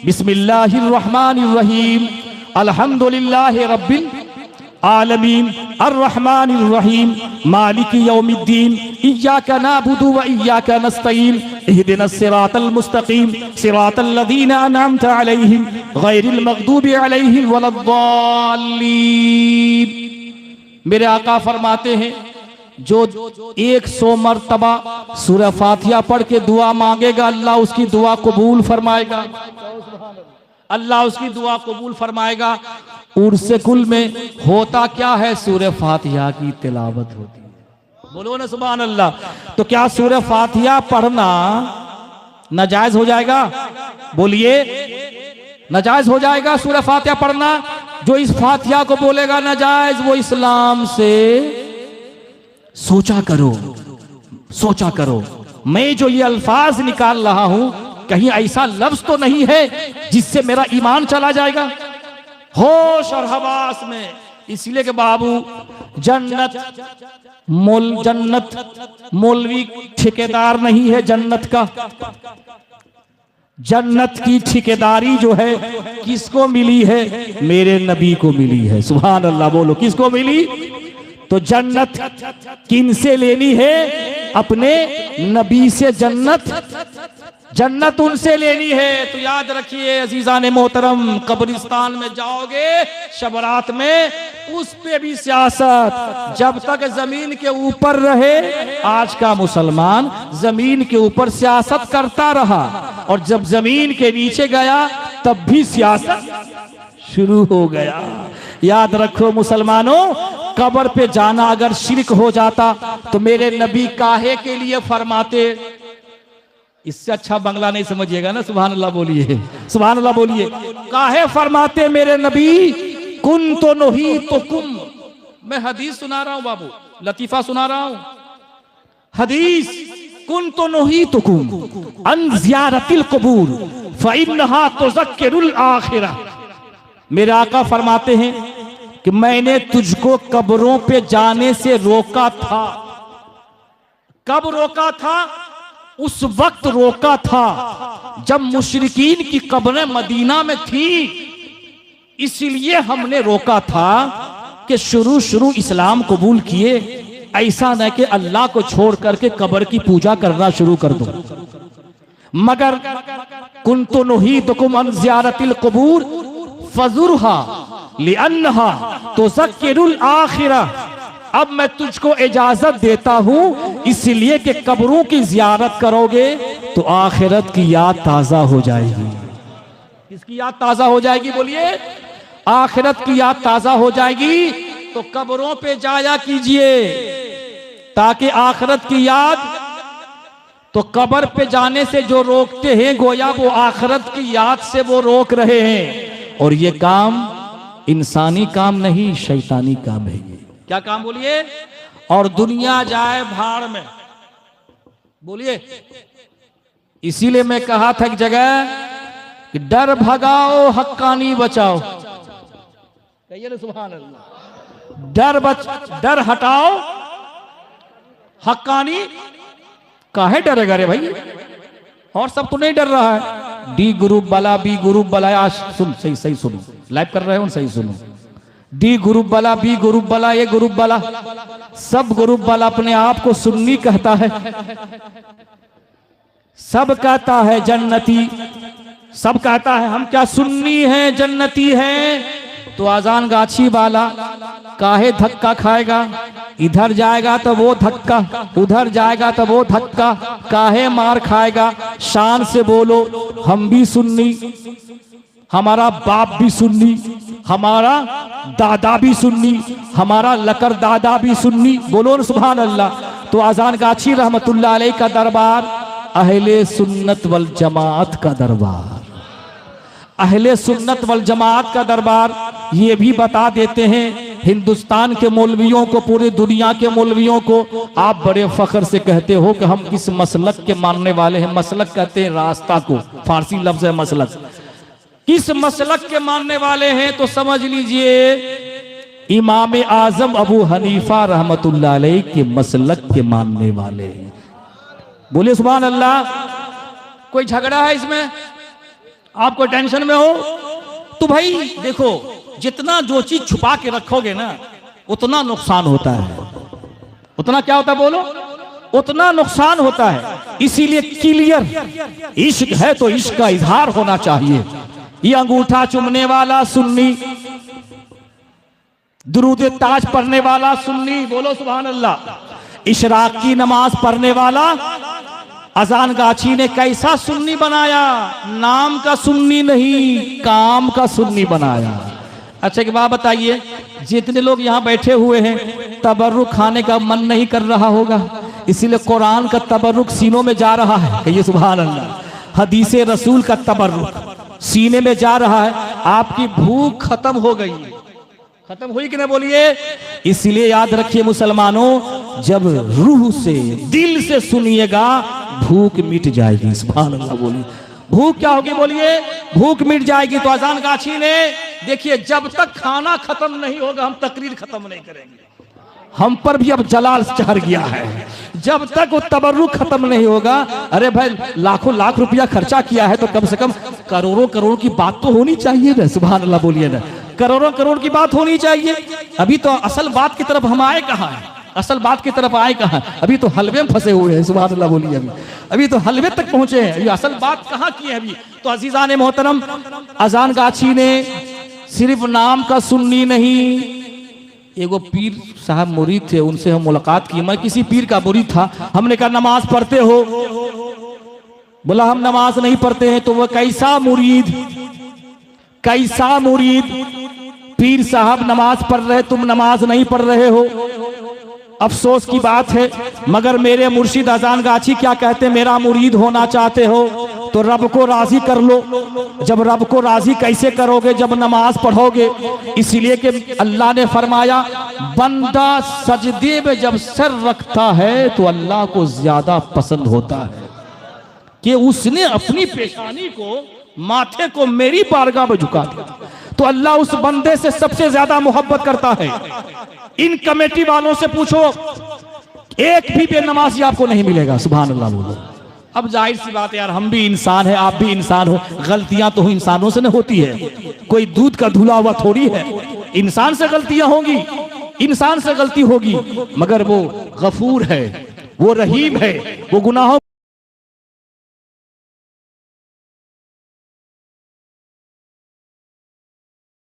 बिस्मिल्लाहिर रहमानिर रहीम, अल्हम्दुलिल्लाहि रब्बिल आलमीन, अर्रहमानिर रहीम, मालिकी यौमिद्दीन, इय्याका नअबुदु व इय्याका नस्तईन, इहदिनस सिरातल मुस्तकीम, सिरातल लज़ीना अनअमता अलैहिम, गैरिल मग़दूबि अलैहिम वलद्दाल्लीन। मेरे आका फरमाते हैं जो 100 मरतबा सूरह फातिहा पढ़ के दुआ मांगेगा अल्लाह उसकी दुआ कबूल फरमाएगा। अल्लाह उसकी दुआ कबूल फरमाएगा। उर्से कुल में होता क्या है? सूरह फातिहा की तिलावत होती है। बोलो ना सुभान अल्लाह। तो क्या सूरह फातिहा पढ़ना नाजायज हो जाएगा? बोलिए, नाजायज हो जाएगा सूरह फातिहा पढ़ना? जो इस फातिहा को बोलेगा नाजायज, वो इस्लाम से सोचा करो, सोचा करो। मैं जो ये अल्फाज निकाल रहा हूं कहीं ऐसा लफ्ज तो नहीं है जिससे मेरा ईमान चला जाएगा? होश और हवास में। इसलिए कि बाबू जन्नत मौलवी ठेकेदार नहीं है जन्नत का। जन्नत की ठेकेदारी जो है किसको मिली है? मेरे नबी को मिली है। सुभान अल्लाह। बोलो किसको मिली? तो जन्नत किनसे लेनी है? अपने नबी से जन्नत उनसे लेनी है। तो याद रखिए अजीजान मोहतरम, कब्रिस्तान में जाओगे शबरात में, उस पे भी सियासत। जब तक जमीन के ऊपर रहे, आज का मुसलमान जमीन के ऊपर सियासत करता रहा, और जब जमीन के नीचे गया तब भी सियासत शुरू हो गया। याद रखो मुसलमानों, कब्र पे जाना अगर शिरक हो जाता तो मेरे नबी काहे के लिए फरमाते? इससे अच्छा बंगला नहीं समझिएगा ना। सुभान अल्लाह बोलिए, सुभान अल्लाह बोलिए। काहे फरमाते मेरे नबी? कुन तो नही तो कुम। मैं हदीस सुना रहा हूं बाबू, लतीफा सुना रहा हूं। हदीस कुन तो नही तो कुम अन ज़ियारतिल क़ुबूर फ़इन्नहा तुज़क्किरुल आखिरह। मेरे आका फरमाते हैं कि मैंने तुझको कब्रों पे जाने से रोका था। कब रोका था? उस वक्त रोका था जब मुशरिकीन की कब्रें मदीना में थी। इसलिए हमने रोका था कि शुरू इस्लाम कबूल किए, ऐसा न कि अल्लाह को छोड़ करके कब्र की पूजा करना शुरू कर दो। मगर कुन्तु नुहीतुकुम अन ज़ियारतिल क़ुबूर फज़ुरहा लिअन्नहा तुज़क्किरुल आखिरह। अब मैं तुझको इजाजत देता हूं इसलिए कि कब्रों की जियारत करोगे तो आखिरत की याद ताजा हो जाएगी। किसकी याद ताजा हो जाएगी? बोलिए, आखिरत की याद ताजा हो जाएगी। तो कब्रों पे जाया कीजिए ताकि आखिरत की याद। तो कब्र पे जाने से जो रोकते हैं गोया वो आखिरत की याद से वो रोक रहे हैं। और ये काम इंसानी काम नहीं, शैतानी काम है। क्या काम? बोलिए। और दुनिया जाए भाड़ में। बोलिए। इसीलिए मैं कहा था एक जगह कि डर भगाओ हक्कानी बचाओ। कहिए ना सुभान अल्लाह। डर हटाओ हक्कानी। काहे डरेगा रे भाई? और सब तो नहीं डर रहा है। डी ग्रुप वाला, बी ग्रुप वाला, आज सुन, सही सुनो, लाइव कर रहे हो, सही सुनो। डी ग्रुप वाला, बी ग्रुप वाला, ए ग्रुप वाला, सब ग्रुप वाला अपने आप को सुन्नी कहता है। सब कहता है जन्नती, सब कहता है हम क्या सुन्नी हैं, जन्नती हैं। तो आजान गाछी वाला काहे धक्का खाएगा? इधर जाएगा तो वो धक्का, उधर जाएगा तो वो धक्का, काहे मार खाएगा। शान से बोलो, हम भी सुन्नी, हमारा बाप भी सुन्नी, हमारा दादा भी सुन्नी, हमारा लकर दादा भी सुन्नी। बोलो सुभान अल्लाह। तो अजान गाछी रहमतुल्लाह अलैह का दरबार अहले सुन्नत वल जमात का दरबार, अहले सुन्नत वल जमात का दरबार। ये भी बता देते हैं हिंदुस्तान के मौलवियों को, पूरे दुनिया के मौलवियों को, आप बड़े फख्र से कहते हो कि हम किस मसलक के मानने वाले हैं। मसलक कहते हैं रास्ता को, फारसी लफ्ज है मसलक। किस मसलक के मानने वाले हैं तो समझ लीजिए इमाम आजम अबू हनीफा रहमतुल्लाह अलैह के मसलक के मानने वाले हैं। बोले सुभान अल्लाह। कोई झगड़ा है इसमें? आपको टेंशन में हो तो भाई देखो, जितना जो चीज छुपा के रखोगे ना उतना नुकसान होता है। उतना क्या होता है बोलो? उतना नुकसान होता है। इसीलिए क्लियर इश्क है तो इश्क का इजहार होना चाहिए। ये अंगूठा चुमने वाला सुन्नी, दुरूद ताज पढ़ने वाला सुन्नी, बोलो सुभान अल्लाह। इशराक की नमाज पढ़ने वाला अजान गाछी ने कैसा सुन्नी बनाया? नाम का सुन्नी नहीं, काम का सुन्नी बनाया। अच्छा कि बात बताइए, जितने लोग यहाँ बैठे हुए हैं तबर्रुक खाने का मन नहीं कर रहा होगा, इसीलिए कुरान का तबर्रुक सीनों में जा रहा है। कहिए सुभान अल्लाह। हदीसे रसूल का तबर्रुक सीने में जा रहा है। आपकी भूख खत्म हो गई, खत्म हुई कि नहीं बोलिए? इसलिए याद रखिए मुसलमानों, जब रूह से दिल से सुनिएगा भूख मिट जाएगी। सुभान अल्लाह बोलिए। भूख क्या होगी बोलिए? भूख मिट जाएगी। तो अजान गाछी ने देखिए, जब तक खाना खत्म नहीं होगा हम तकरीर खत्म नहीं करेंगे। हम पर भी अब जलाल चढ़ गया है। जब तक वो तबर्रुक खत्म नहीं होगा, अरे भाई लाखों लाख रुपया खर्चा किया है तो कम से कम करोड़ों करोड़ की बात तो होनी चाहिए ना। सुभान अल्लाह बोलिए ना। करोड़ों करोड़ की बात होनी चाहिए। अभी तो असल बात की तरफ हम आए कहाँ हैं? असल बात की तरफ आए कहाँ? अभी तो हलवे में फंसे हुए हैं। सुभान अल्लाह बोलिए। अभी तो हलवे तक पहुंचे हैं। ये असल बात कहाँ की है अभी? तो अजीजान मोहतरम, अजान गाछी ने सिर्फ नाम का सुन्नी नहीं, एगो पीर साहब मुरीद थे, उनसे हम मुलाकात की। मैं किसी पीर का मुरीद था। हमने कहा नमाज पढ़ते हो? बोला हम नमाज नहीं पढ़ते हैं। तो वह कैसा मुरीद, कैसा मुरीद? पीर साहब नमाज पढ़ रहे, तुम नमाज नहीं पढ़ रहे हो। अफसोस की बात है, मगर मेरे मुर्शिद अजान गाछी क्या कहते? मेरा मुरीद होना चाहते हो तो रब को राजी कर लो। जब रब को राजी कैसे करोगे? जब नमाज पढ़ोगे। इसलिए कि अल्लाह ने फरमाया, बंदा सजदे में जब सर रखता है तो अल्लाह को ज्यादा पसंद होता है कि उसने अपनी पेशानी को, माथे को मेरी बारगाह में झुका दिया। तो अल्लाह उस बंदे से सबसे ज्यादा मोहब्बत करता है। इन कमेटी वालों से पूछो, एक भी बेनमाजी आपको नहीं मिलेगा। सुभान अल्लाह बोलो। अब जाहिर सी बात है यार, हम भी इंसान है, आप भी इंसान हो, गलतियां तो इंसानों से न होती है। कोई दूध का धुला हुआ थोड़ी है। इंसान से गलतियां होंगी, इंसान से गलती होगी, मगर वो गफूर है, वो रहीम है, वो गुनाहों